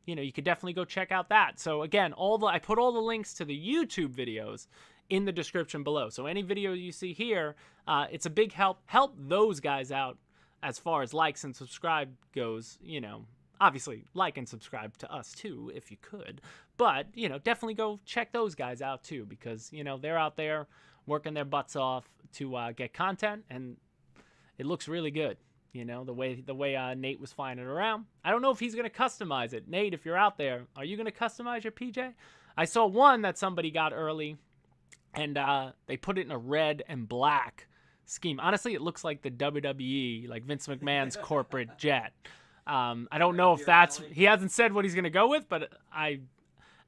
you could definitely go check out that. So, again, I put all the links to the YouTube videos in the description below. So any video you see here, it's a big help. Help those guys out as far as likes and subscribe goes. Obviously like and subscribe to us too if you could. But, definitely go check those guys out too because, they're out there working their butts off to get content and it looks really good. The way Nate was flying it around. I don't know if he's going to customize it. Nate, if you're out there, are you going to customize your PJ? I saw one that somebody got early. And they put it in a red and black scheme. Honestly, it looks like the WWE, like Vince McMahon's corporate jet. I don't know if that's... He hasn't said what he's going to go with, but I,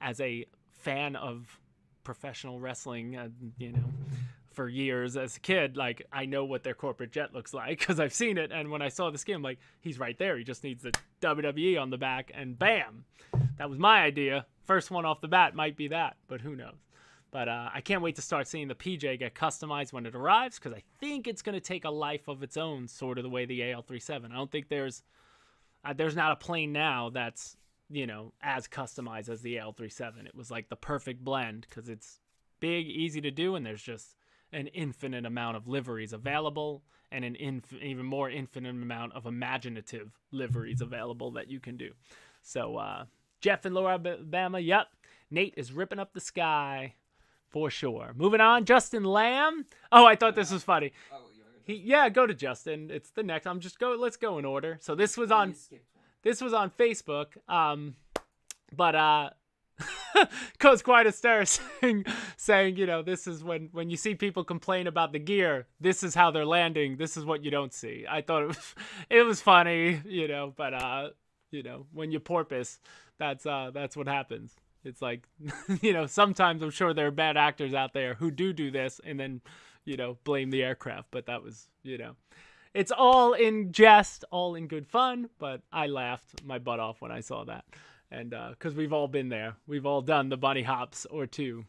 as a fan of professional wrestling, for years as a kid, like, I know what their corporate jet looks like because I've seen it. And when I saw the scheme, I'm like, he's right there. He just needs the WWE on the back, and bam. That was my idea. First one off the bat might be that, but who knows? But I can't wait to start seeing the PJ get customized when it arrives because I think it's going to take a life of its own, sort of the way the AL-37. I don't think there's not a plane now that's, as customized as the AL-37. It was like the perfect blend because it's big, easy to do, and there's just an infinite amount of liveries available and an even more infinite amount of imaginative liveries available that you can do. So Jeff in Lower Alabama, yep. Nate is ripping up the sky. For sure. Moving on, Justin Lamb. Oh, I thought this was funny. Go to Justin. It's the next. Let's go in order. So this was on Facebook. But caused quite a stir saying, this is when you see people complain about the gear, this is how they're landing. This is what you don't see. I thought it was funny, but when you porpoise, that's what happens. It's like, sometimes I'm sure there are bad actors out there who do this and then, blame the aircraft. But that was, it's all in jest, all in good fun. But I laughed my butt off when I saw that. And because we've all been there. We've all done the bunny hops or two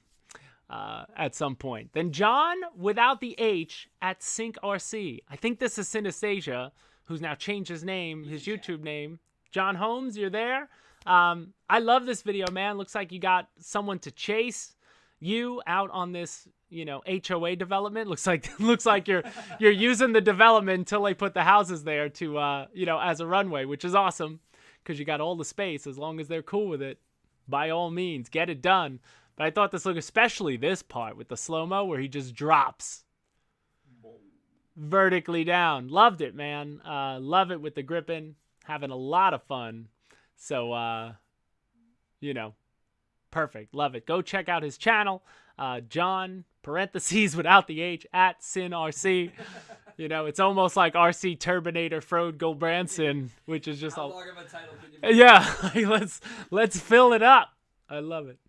at some point. Then John, without the H, at Sync RC. I think this is Synesthesia, who's now changed his name, his YouTube name. John Holmes, you're there? I love this video, man. Looks like you got someone to chase you out on this, HOA development. Looks like you're using the development until they put the houses there to, as a runway, which is awesome because you got all the space. As long as they're cool with it, by all means, get it done. But I thought this looked, especially this part with the slow-mo where he just drops vertically down. Loved it, man. Love it with the gripping. Having a lot of fun. So, Perfect. Love it. Go check out his channel. John, parentheses without the H, at SinRC. You know, it's almost like RC Turbinator Frode Gulbrandsen, which is just How long of a title can you make? Yeah, let's fill it up. I love it.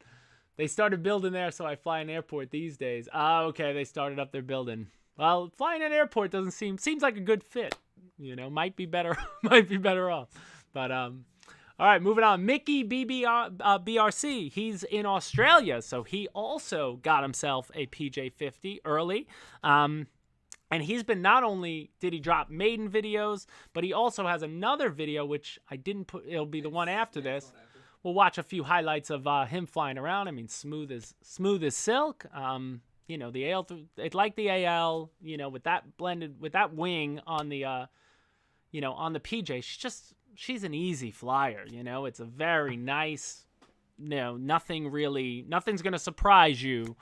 They started building there, so I fly an airport these days. Okay, they started up their building. Well, flying an airport doesn't seems like a good fit. You know, might be better off. But all right, moving on. MickeyBRC, he's in Australia, so he also got himself a PJ50 early. And he's been, not only did he drop maiden videos, but he also has another video, which I didn't put, it'll be the one after this. We'll watch a few highlights of him flying around. I mean, smooth as silk. You know, the AL, it's like the AL, you know, with that blended, with that wing on the, you know, on the PJ, she's an easy flyer, you know. It's a very nice, you know, nothing's going to surprise you,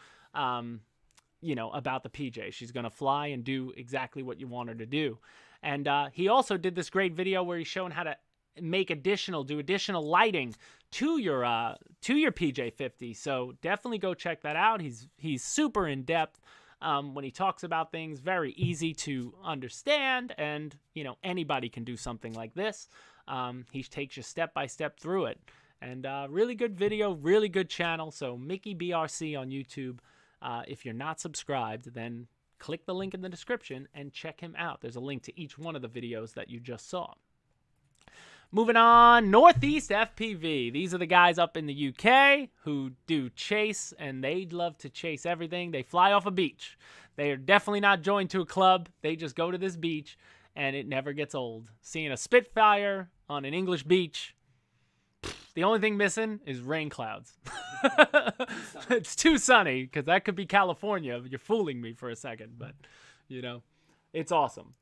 you know, about the PJ. She's going to fly and do exactly what you want her to do. And he also did this great video where he's showing how to make additional lighting to your PJ50. So definitely go check that out. He's super in depth when he talks about things, very easy to understand, and you know, anybody can do something like this. He takes you step by step through it, and really good video, really good channel. So MickeyBRC on YouTube. If you're not subscribed, then click the link in the description and check him out. There's a link to each one of the videos that you just saw. Moving on, Northeast FPV. These are the guys up in the UK who do chase, and they love to chase everything. They fly off a beach. They are definitely not joined to a club. They just go to this beach, and it never gets old. Seeing a Spitfire on an English beach, the only thing missing is rain clouds. It's too sunny, because that could be California. You're fooling me for a second, but, you know, it's awesome.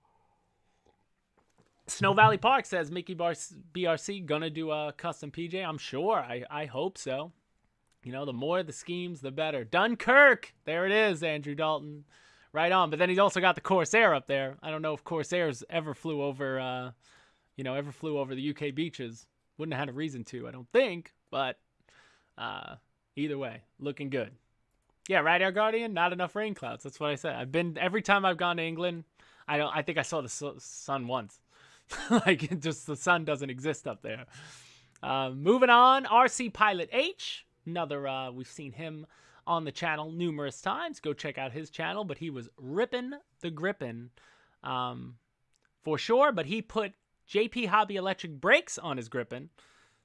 Snow Valley Park says MickeyBRC gonna do a custom PJ. I'm sure. I hope so. You know, the more the schemes, the better. Dunkirk. There it is, Andrew Dalton. Right on. But then he's also got the Corsair up there. I don't know if Corsairs ever flew over, the UK beaches. Wouldn't have had a reason to, I don't think. But either way, looking good. Yeah, right, Air Guardian. Not enough rain clouds. That's what I said. Every time I've gone to England, I think I saw the sun once. Like, just the sun doesn't exist up there. Moving on, RC Pilot H. Another, we've seen him on the channel numerous times. Go check out his channel. But he was ripping the gripping for sure. But he put JP Hobby electric brakes on his gripping.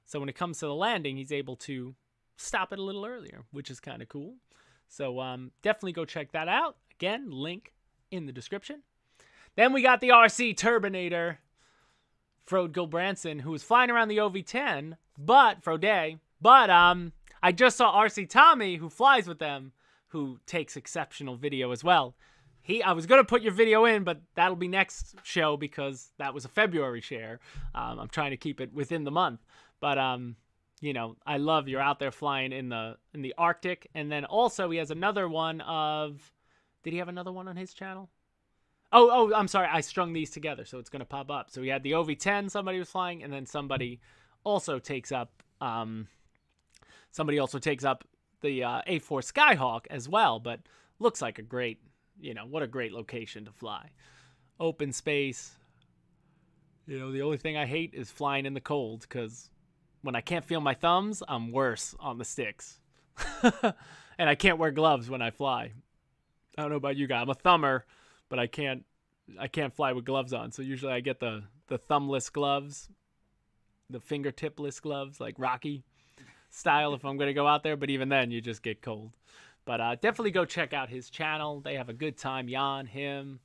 So when it comes to the landing, he's able to stop it a little earlier, which is kind of cool. So definitely go check that out. Again, link in the description. Then we got the RC Turbinator, Frode Gulbrandsen, who was flying around the OV-10, but I just saw RC Tommy, who flies with them, who takes exceptional video as well. I was going to put your video in, but that'll be next show because that was a February share. I'm trying to keep it within the month. But, you know, I love you're out there flying in the Arctic. And then also he has another one of... Did he have another one on his channel? Oh, I'm sorry. I strung these together, so it's going to pop up. So we had the OV-10 somebody was flying, and then somebody also takes up the A4 Skyhawk as well, but looks like a great, you know, what a great location to fly. Open space. You know, the only thing I hate is flying in the cold, because when I can't feel my thumbs, I'm worse on the sticks. And I can't wear gloves when I fly. I don't know about you guys. I'm a thumber, but I can't fly with gloves on. So usually I get the thumbless gloves, the fingertipless gloves, like Rocky style if I'm going to go out there. But even then, you just get cold. But definitely go check out his channel. They have a good time. Jan, him,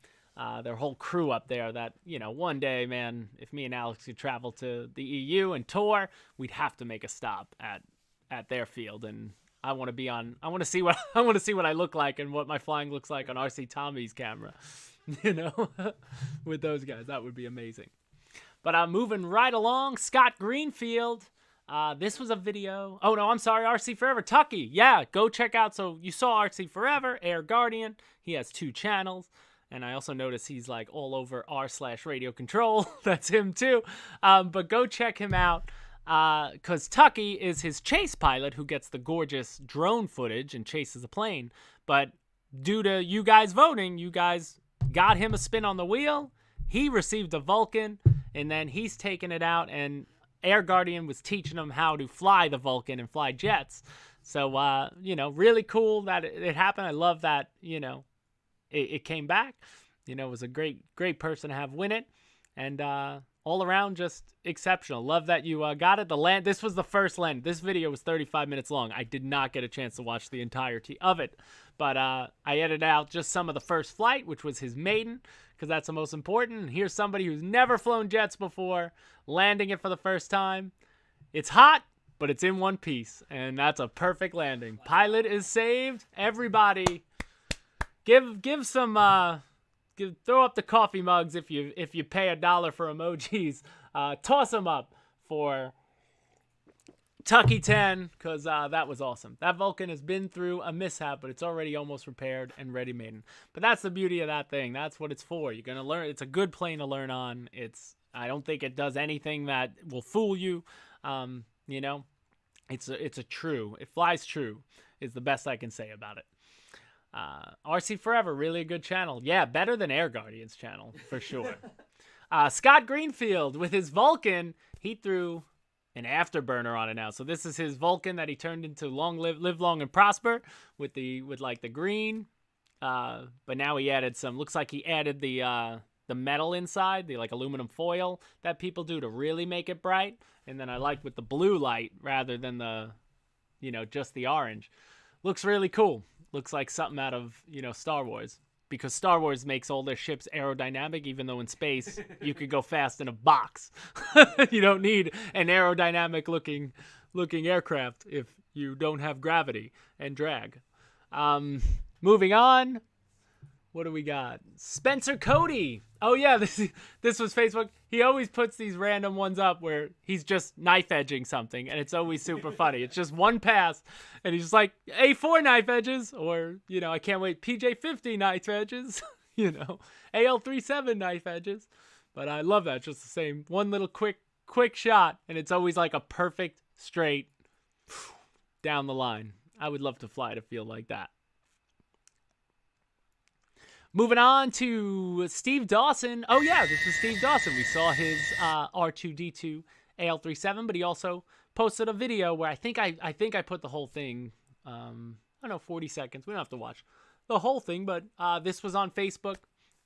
their whole crew up there that, you know, one day, man, if me and Alex could travel to the EU and tour, we'd have to make a stop at their field. And I want to see what I look like and what my flying looks like on RC Tommy's camera, you know, with those guys. That would be amazing. But I'm moving right along. Scott Greenfield. This was a video. Oh, no, I'm sorry. RC Forever. Tucky. Yeah, go check out. So you saw RC Forever, Air Guardian. He has 2 channels. And I also noticed he's like all over r/radio control. That's him too. But go check him out. because Tucky is his chase pilot who gets the gorgeous drone footage and chases a plane. But due to you guys voting, you guys got him a spin on the wheel. He received a Vulcan, and then he's taking it out, and Air Guardian was teaching him how to fly the Vulcan and fly jets. So, you know, really cool that it happened. I love that, you know, it came back. You know, it was a great person to have win it. And all around, just exceptional. Love that you got it. This was the first land. This video was 35 minutes long. I did not get a chance to watch the entirety of it. But I edited out just some of the first flight, which was his maiden, because that's the most important. Here's somebody who's never flown jets before, landing it for the first time. It's hot, but it's in one piece, and that's a perfect landing. Pilot is saved. Everybody, give some throw up the coffee mugs if you pay $1 for emojis. Toss them up for Tucky 10, because that was awesome. That Vulcan has been through a mishap, but it's already almost repaired and ready maiden. But that's the beauty of that thing. That's what it's for. You're gonna learn. It's a good plane to learn on. I don't think it does anything that will fool you. You know, it's a true. It flies true is the best I can say about it. RC Forever, really a good channel. Yeah, better than Air Guardian's channel, for sure. Scott Greenfield, with his Vulcan, he threw an afterburner on it now. So this is his Vulcan that he turned into live long and prosper with like the green. But now he added looks like he added the metal inside, the like aluminum foil that people do to really make it bright. And then I like with the blue light rather than the, you know, just the orange. Looks really cool. Looks like something out of, you know, Star Wars, because Star Wars makes all their ships aerodynamic, even though in space you could go fast in a box. You don't need an aerodynamic looking aircraft if you don't have gravity and drag. Moving on. What do we got? Spencer Cody. Oh yeah, this was Facebook. He always puts these random ones up where he's just knife edging something, and it's always super funny. It's just one pass, and he's just like, A4 knife edges, or, you know, I can't wait, PJ50 knife edges, you know, AL37 knife edges. But I love that. Just the same one little quick shot, and it's always like a perfect straight down the line. I would love to fly to feel like that. Moving on to Steve Dawson. Oh, yeah, this is Steve Dawson. We saw his R2-D2 AL-37, but he also posted a video where I think I put the whole thing, I don't know, 40 seconds. We don't have to watch the whole thing, but this was on Facebook.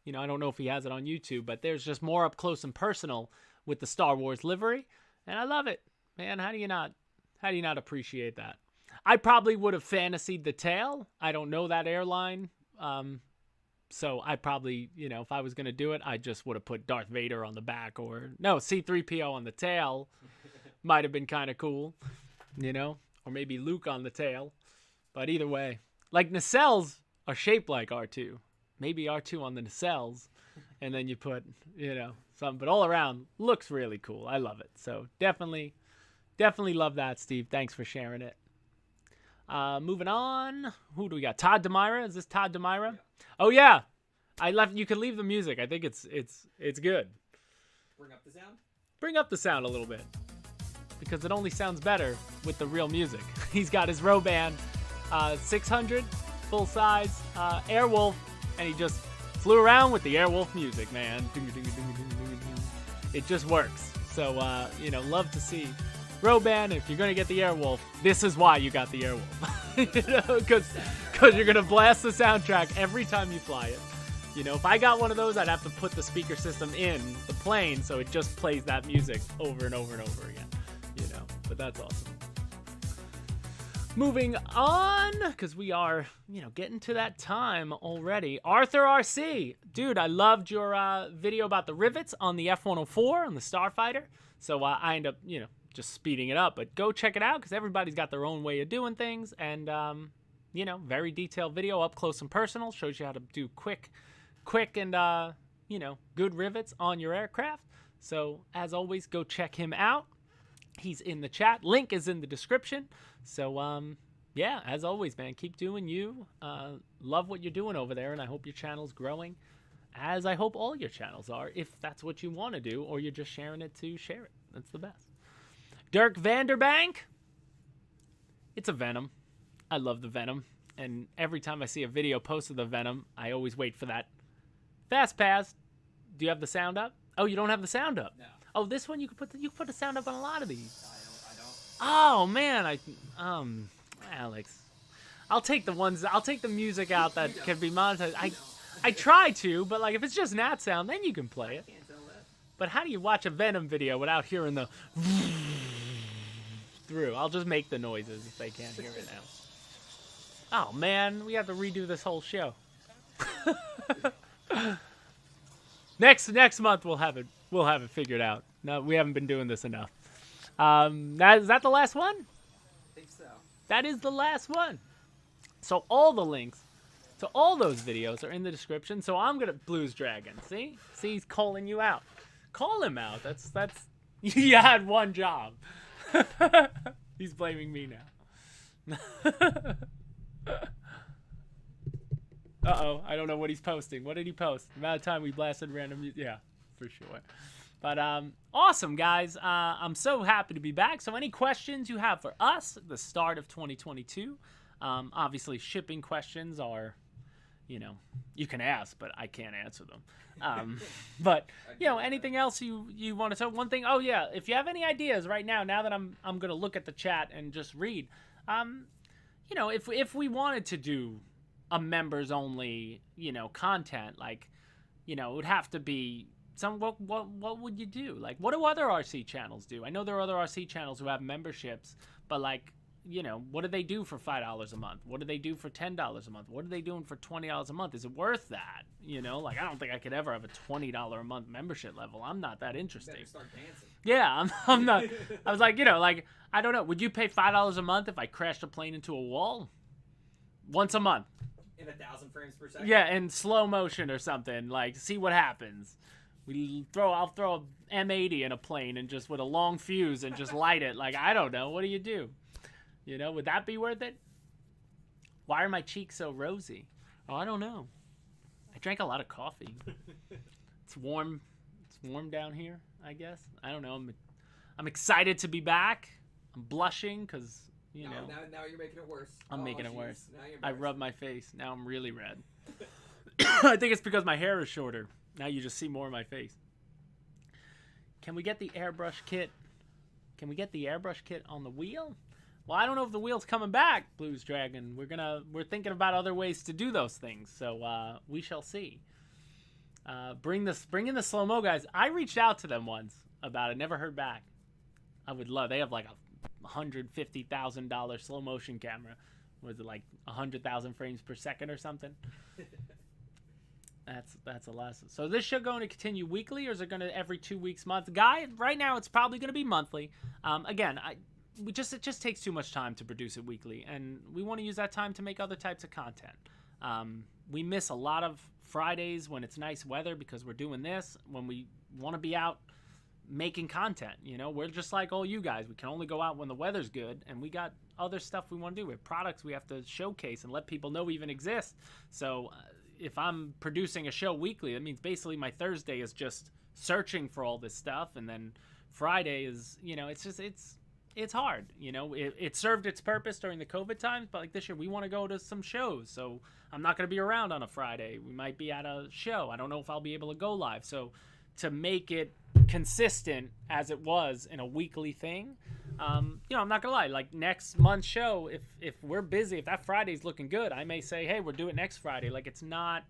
You know, I don't know if he has it on YouTube, but there's just more up close and personal with the Star Wars livery, and I love it. Man, how do you not appreciate that? I probably would have fantasied the tail. I don't know that airline. So I probably, you know, if I was going to do it, I just would have put Darth Vader on the back, or no, C-3PO on the tail. Might have been kind of cool, you know, or maybe Luke on the tail. But either way, like nacelles are shaped like R2. Maybe R2 on the nacelles, and then you put, you know, something. But all around, looks really cool. I love it. So definitely love that, Steve. Thanks for sharing it. Moving on. Who do we got? Todd Demira. Is this Todd Demira? Yeah. Oh yeah. You can leave the music. I think it's good. Bring up the sound? Bring up the sound a little bit, because it only sounds better with the real music. He's got his Roban 600 full size Airwolf, and he just flew around with the Airwolf music, man. It just works. So you know, love to see Roban. If you're gonna get the Airwolf, this is why you got the Airwolf. You know, because you're gonna blast the soundtrack every time you fly it. You know, if I got one of those, I'd have to put the speaker system in the plane so it just plays that music over and over and over again. You know, but that's awesome. Moving on, because we are, you know, getting to that time already. Arthur RC, dude, I loved your video about the rivets on the F-104 on the Starfighter. So I end up, you know, just speeding it up. But go check it out, because everybody's got their own way of doing things. And, you know, very detailed video, up close and personal. Shows you how to do quick and, you know, good rivets on your aircraft. So, as always, go check him out. He's in the chat. Link is in the description. So, yeah, as always, man, keep doing you. Love what you're doing over there, and I hope your channel's growing, as I hope all your channels are, if that's what you want to do, or you're just sharing it to share it. That's the best. Dirk Vanderbank. It's a Venom. I love the Venom. And every time I see a video posted of the Venom, I always wait for that. Fast pass. Do you have the sound up? Oh, you don't have the sound up. No. Oh, this one you can put the sound up on a lot of these. I don't. Oh man, Alex. I'll take the music out that can be monetized. I try to, but like if it's just Nat sound, then you can play it. Can't tell that. But how do you watch a Venom video without hearing the through? I'll just make the noises if they can't hear it now. Oh man, we have to redo this whole show. Next month we'll have it figured out. No, we haven't been doing this enough. Is that the last one? I think so. That is the last one. So all the links to all those videos are in the description. So I'm gonna Blues Dragon. See, he's calling you out. Call him out. That's you had one job. He's blaming me now. Uh-oh, I don't know what he's posting. What did he post? The amount of time we blasted random music. Yeah, for sure. But awesome, guys. I'm so happy to be back. So any questions you have for us at the start of 2022, obviously shipping questions are, you can ask, but I can't answer them. But, anything else you want to say? One thing, oh yeah, if you have any ideas right now that I'm going to look at the chat and just read, if we wanted to do a members only, content, like, it would have to be what would you do? Like, what do other RC channels do? I know there are other RC channels who have memberships, but like, what do they do for $5 a month? What do they do for $10 a month? What are they doing for $20 a month? Is it worth that? Like, I don't think I could ever have a $20 a month membership level. I'm not that interesting. Better start dancing. Yeah, I'm not. I was like, like, I don't know. Would you pay $5 a month if I crashed a plane into a wall? Once a month. In 1,000 frames per second? Yeah, in slow motion or something. Like, see what happens. I'll throw a M80 in a plane and just with a long fuse and just light it. Like, I don't know. What do you do? Would that be worth it? Why are my cheeks so rosy? Oh, I don't know. I drank a lot of coffee. It's warm. It's warm down here, I guess. I don't know. I'm excited to be back. I'm blushing because, Now you're making it worse. I'm making it worse. Now you're I rubbed my face. Now I'm really red. I think it's because my hair is shorter. Now you just see more of my face. Can we get the airbrush kit? Can we get the airbrush kit on the wheel? Well, I don't know if the wheel's coming back, Blues Dragon. We're thinking about other ways to do those things. So we shall see. Bring in the slow-mo guys. I reached out to them once about it. Never heard back. I would love. They have like a $150,000 slow motion camera. Was it like 100,000 frames per second or something? That's a lesson. So this show going to continue weekly, or is it going to every 2 weeks, month? Guy, right now it's probably going to be monthly. Again, it just takes too much time to produce it weekly, and we want to use that time to make other types of content. We miss a lot of Fridays when it's nice weather because we're doing this. When we want to be out making content, we're just like all you guys. We can only go out when the weather's good, and we got other stuff we want to do. We have products we have to showcase and let people know we even exist. So if I'm producing a show weekly, that means basically my Thursday is just searching for all this stuff, and then Friday is, it's hard. It served its purpose during the COVID times, but like this year we want to go to some shows, so I'm not going to be around on a Friday. We might be at a show. I don't know if I'll be able to go live. So to make it consistent as it was in a weekly thing, I'm not gonna lie, like next month's show, if we're busy, if that Friday's looking good, I may say, hey, we'll do it next Friday. Like, it's not,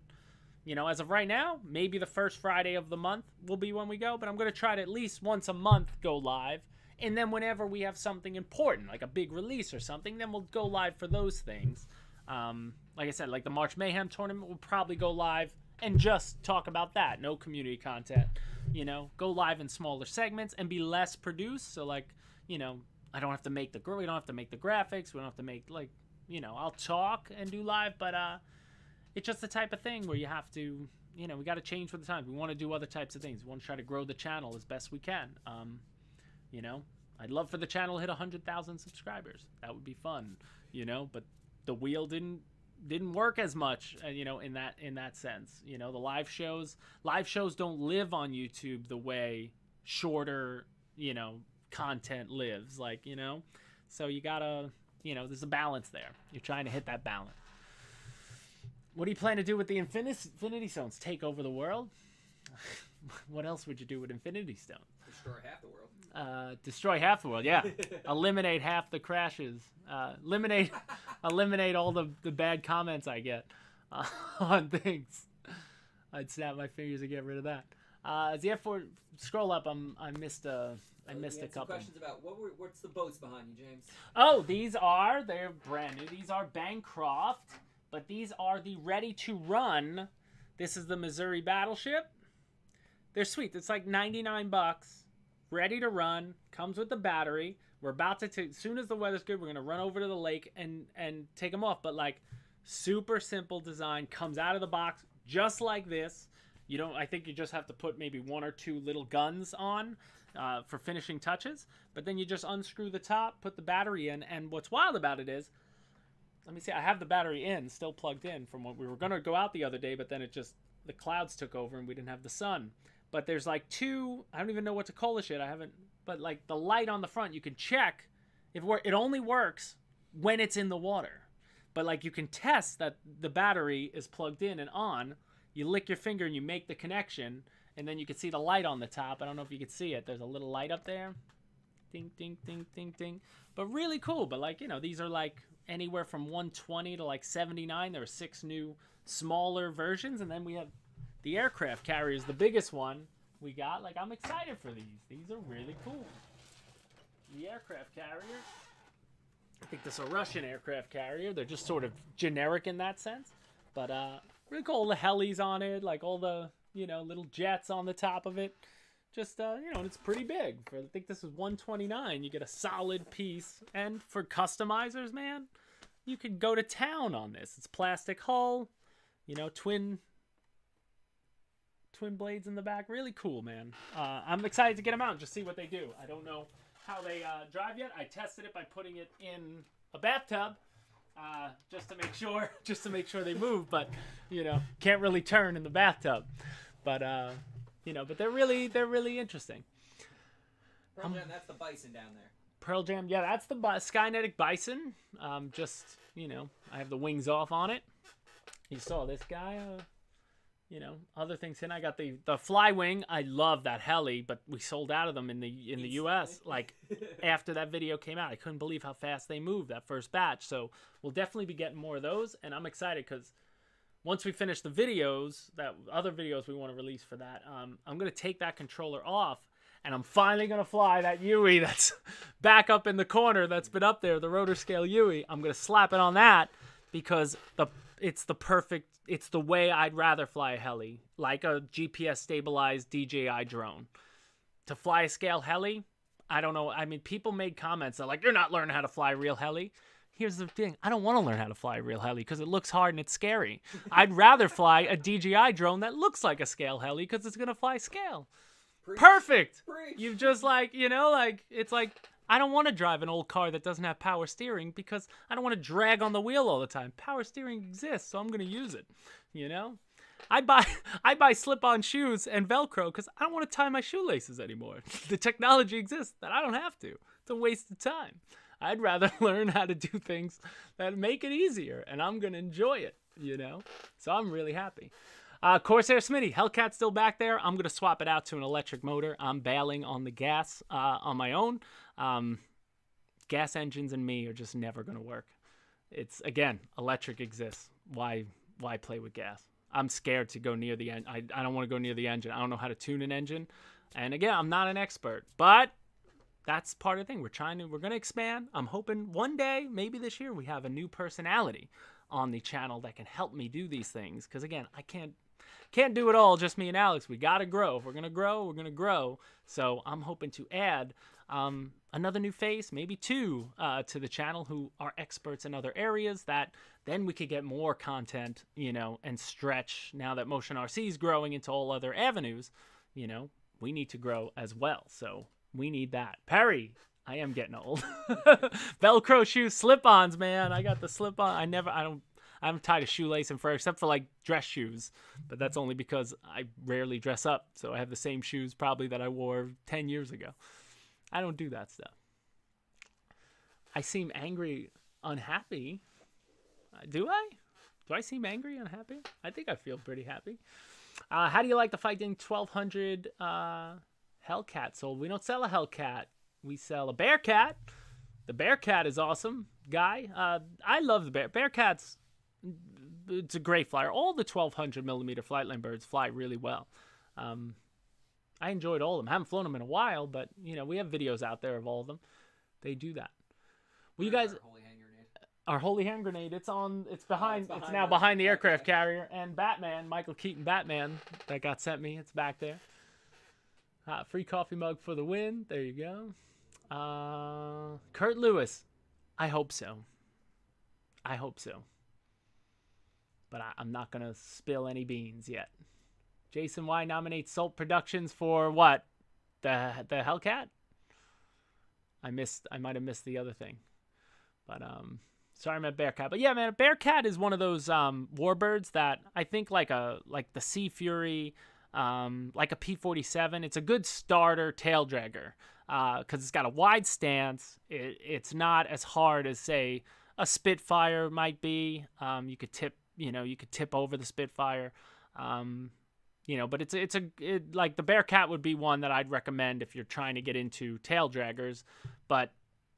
as of right now, maybe the first Friday of the month will be when we go, but I'm gonna try to at least once a month go live, and then whenever we have something important, like a big release or something, then we'll go live for those things. Like I said, like the March Mayhem tournament, we'll probably go live and just talk about that. No community content. Go live in smaller segments and be less produced. So like, I don't have to make we don't have to make the graphics. We don't have to make I'll talk and do live, but it's just the type of thing where you have to, we got to change with the times. We want to do other types of things. We want to try to grow the channel as best we can. I'd love for the channel to hit 100,000 subscribers. That would be fun, but the wheel didn't work as much, in that sense. The live shows don't live on YouTube the way shorter, content lives, like, you know. So you gotta, you know, there's a balance there. You're trying to hit that balance. What do you plan to do with the Infinity Stones? Take over the world? What else would you do with Infinity Stones? Destroy half the world. Destroy half the world, yeah. Eliminate half the crashes. Eliminate all the bad comments I get on things. I'd snap my fingers and get rid of that. The F4, scroll up. I missed a couple. Questions about what's the boats behind you, James? Oh, they're brand new. These are Bancroft, but these are the ready to run. This is the Missouri Battleship. They're sweet. It's like $99, ready to run. Comes with the battery. We're about to as soon as the weather's good, we're gonna run over to the lake and take them off. But like, super simple design. Comes out of the box just like this. You don't. I think you just have to put maybe 1 or 2 little guns on for finishing touches. But then you just unscrew the top, put the battery in, and what's wild about it is, let me see. I have the battery in, still plugged in from when we were gonna go out the other day, but then the clouds took over and we didn't have the sun. But there's like 2, I don't even know what to call this shit. I haven't, but like the light on the front, you can check if it only works when it's in the water. But like you can test that the battery is plugged in and on. You lick your finger and you make the connection, and then you can see the light on the top. I don't know if you can see it. There's a little light up there. Ding, ding, ding, ding, ding. But really cool. But like, you know, these are like anywhere from 120 to like 79. There are 6 new smaller versions, and then we have the aircraft carriers, the biggest one we got. Like, I'm excited for these. These are really cool. The aircraft carriers. I think this is a Russian aircraft carrier. They're just sort of generic in that sense. But really cool. All the helis on it, like all the, you know, little jets on the top of it. Just, you know, and it's pretty big. I think this is $129. You get a solid piece. And for customizers, man, you could go to town on this. It's plastic hull, you know, twin blades in the back. Really cool, man. I'm excited to get them out and just see what they do. I don't know how they drive yet. I tested it by putting it in a bathtub just to make sure they move. But you know, can't really turn in the bathtub. But you know, but they're really interesting. Pearl Jam, that's the Bison down there. Pearl Jam, yeah, that's the Skynetic Bison. Just, you know, I have the wings off on it. You saw this guy. You know, other things. And I got the Flywing. I love that heli, but we sold out of them in the U.S. Like after that video came out. I couldn't believe how fast they moved that first batch. So we'll definitely be getting more of those, and I'm excited because once we finish the videos, that other videos we want to release for that, I'm gonna take that controller off, and I'm finally gonna fly that Yui that's back up in the corner that's been up there, the rotor scale Yui. I'm gonna slap it on that because it's the way I'd rather fly a heli, like a GPS stabilized DJI drone. To fly a scale heli, I don't know. I mean, people made comments that like, you're not learning how to fly a real heli. Here's the thing. I don't want to learn how to fly a real heli because it looks hard and it's scary. I'd rather fly a DJI drone that looks like a scale heli because it's going to fly scale. Preach. Perfect. Preach. You've just like, you know, like, it's like, I don't want to drive an old car that doesn't have power steering because I don't want to drag on the wheel all the time. Power steering exists, so I'm going to use it, you know? I buy slip-on shoes and Velcro because I don't want to tie my shoelaces anymore. The technology exists that I don't have to. It's a waste of time. I'd rather learn how to do things that make it easier, and I'm going to enjoy it, you know? So I'm really happy. Corsair Smitty, Hellcat's still back there. I'm going to swap it out to an electric motor. I'm bailing on the gas on my own. Gas engines and me are just never going to work. It's, again, electric exists. Why play with gas? I'm scared to go near the engine. I don't want to go near the engine. I don't know how to tune an engine. And again, I'm not an expert, but that's part of the thing. We're going to expand. I'm hoping one day, maybe this year, we have a new personality on the channel that can help me do these things. Because again, I can't do it all, just me and Alex. We got to grow. If we're going to grow, we're going to grow. So I'm hoping to add another new face, maybe 2, to the channel who are experts in other areas that then we could get more content, you know, and stretch. Now that Motion RC is growing into all other avenues, you know, we need to grow as well. So we need that. Perry, I am getting old. Velcro shoes, slip-ons, man. I got the slip-on. I haven't tied a shoelace in forever, except for like dress shoes, but that's only because I rarely dress up. So I have the same shoes probably that I wore 10 years ago. I don't do that stuff. I seem angry, unhappy. Do I? Do I seem angry, unhappy? I think I feel pretty happy. How do you like the Fighting 1200 Hellcat sold? We don't sell a Hellcat. We sell a Bearcat. The Bearcat is awesome, guy. I love the Bearcats. It's a great flyer. All the 1200 millimeter Flightline birds fly really well. I enjoyed all of them. Haven't flown them in a while, but you know we have videos out there of all of them. They do that. Well, you guys, our holy hand grenade. It's on. It's behind. It's now behind the aircraft carrier. And Batman, Michael Keaton, Batman, that got sent me. It's back there. Free coffee mug for the win. There you go. Kurt Lewis. I hope so. I hope so. But I'm not gonna spill any beans yet. Jason Y nominates Salt Productions for what? The Hellcat? I might have missed the other thing. But sorry, I meant Bearcat. But yeah, man, a Bearcat is one of those warbirds that I think like the Sea Fury, like a P-47. It's a good starter tail dragger because it's got a wide stance. It's not as hard as say a Spitfire might be. You could tip over the Spitfire. But like the Bearcat would be one that I'd recommend if you're trying to get into tail draggers. But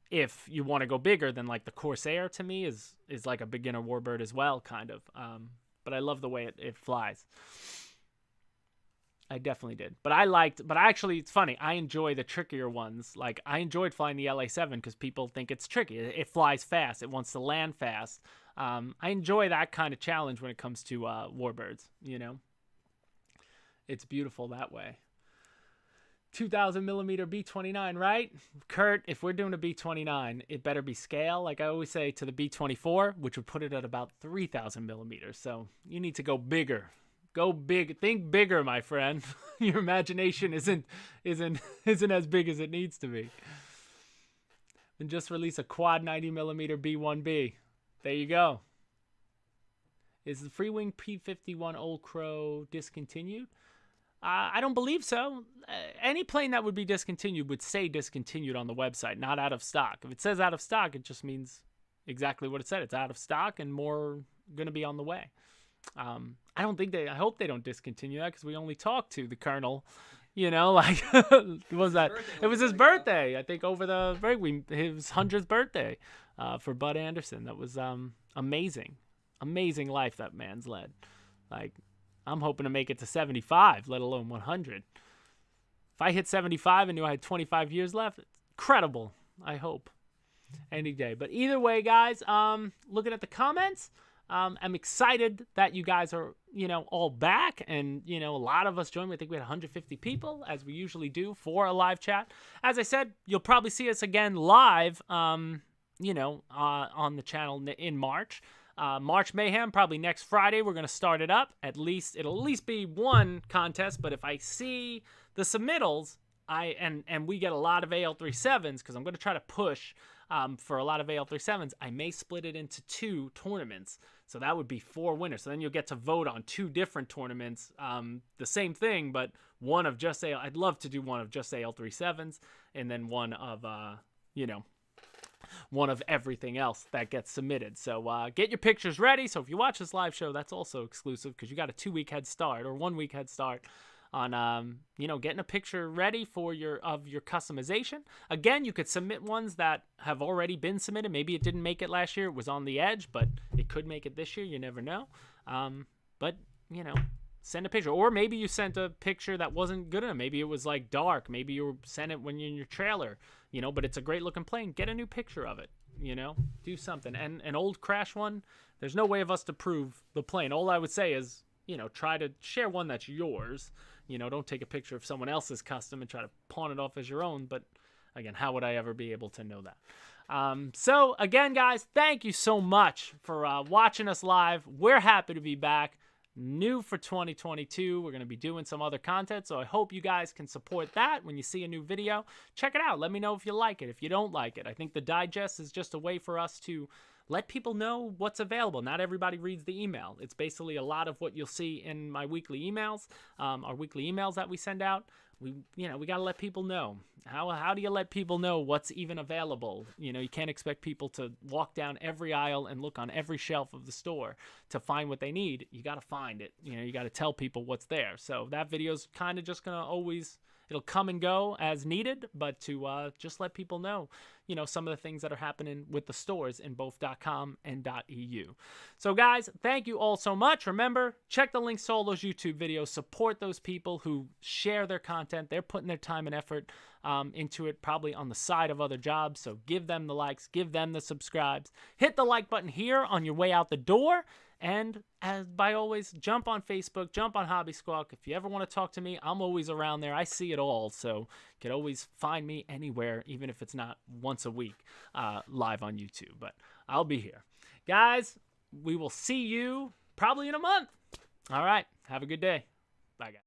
if you want to go bigger, then like the Corsair to me is like a beginner warbird as well, kind of. But I love the way it flies. I definitely did. But actually, it's funny. I enjoy the trickier ones. Like I enjoyed flying the LA-7 because people think it's tricky. It flies fast. It wants to land fast. I enjoy that kind of challenge when it comes to warbirds, you know. It's beautiful that way. 2,000 millimeter B-29, right? Kurt, if we're doing a B-29, it better be scale. Like I always say to the B-24, which would put it at about 3,000 millimeters. So you need to go bigger. Go big. Think bigger, my friend. Your imagination isn't as big as it needs to be. And just release a quad 90 millimeter B-1B. There you go. Is the Freewing P-51 Old Crow discontinued? I don't believe so. Any plane that would be discontinued would say discontinued on the website, not out of stock. If it says out of stock, it just means exactly what it said. It's out of stock and more going to be on the way. I hope they don't discontinue that because we only talked to the colonel, you know, like, it was his birthday. I think over the break, his 100th birthday for Bud Anderson. That was amazing. Amazing life that man's led. Like, I'm hoping to make it to 75, let alone 100. If I hit 75 and knew I had 25 years left, incredible. I hope. Any day. But either way, guys, looking at the comments, I'm excited that you guys are, you know, all back. And, you know, a lot of us joined. I think we had 150 people, as we usually do, for a live chat. As I said, you'll probably see us again live, on the channel in March. March Mayhem, probably next Friday, we're going to start it up. It'll at least be one contest, but if I see the submittals, and we get a lot of AL37s, because I'm going to try to push for a lot of AL37s, I may split it into 2 tournaments. So that would be 4 winners. So then you'll get to vote on 2 different tournaments. The same thing, but one of just AL. I'd love to do one of just AL37s, and then one of, one of everything else that gets submitted. So get your pictures ready. So if you watch this live show, that's also exclusive because you got a 2-week head start or 1-week head start on getting a picture ready for your customization. Again, you could submit ones that have already been submitted. Maybe it didn't make it last year. It was on the edge, but it could make it this year. You never know. But send a picture. Or maybe you sent a picture that wasn't good enough. Maybe it was like dark. Maybe you sent it when you're in your trailer, but it's a great looking plane. Get a new picture of it, do something. And an old crash one, there's no way of us to prove the plane. All I would say is, try to share one that's yours. Don't take a picture of someone else's custom and try to pawn it off as your own. But again, how would I ever be able to know that? So again, guys, thank you so much for watching us live. We're happy to be back. New for 2022. We're going to be doing some other content, so I hope you guys can support that. When you see a new video, check it out. Let me know if you like it, if you don't like it. I think the digest is just a way for us to let people know what's available. Not everybody reads the email. It's basically a lot of what you'll see in my weekly emails, our weekly emails that we send out. we got to let people know. How do you let people know what's even available? You can't expect people to walk down every aisle and look on every shelf of the store to find what they need. You got to find it. You got to tell people what's there. So that video's kind of just going to always, it'll come and go as needed, but to just let people know, some of the things that are happening with the stores in both .com and .eu. So guys, thank you all so much. Remember, check the links to all those YouTube videos. Support those people who share their content. They're putting their time and effort into it, probably on the side of other jobs. So give them the likes, give them the subscribes. Hit the like button here on your way out the door. And as by always, jump on Facebook, jump on Hobby Squawk. If you ever want to talk to me, I'm always around there. I see it all, so you can always find me anywhere, even if it's not once a week live on YouTube. But I'll be here. Guys, we will see you probably in a month. All right, have a good day. Bye, guys.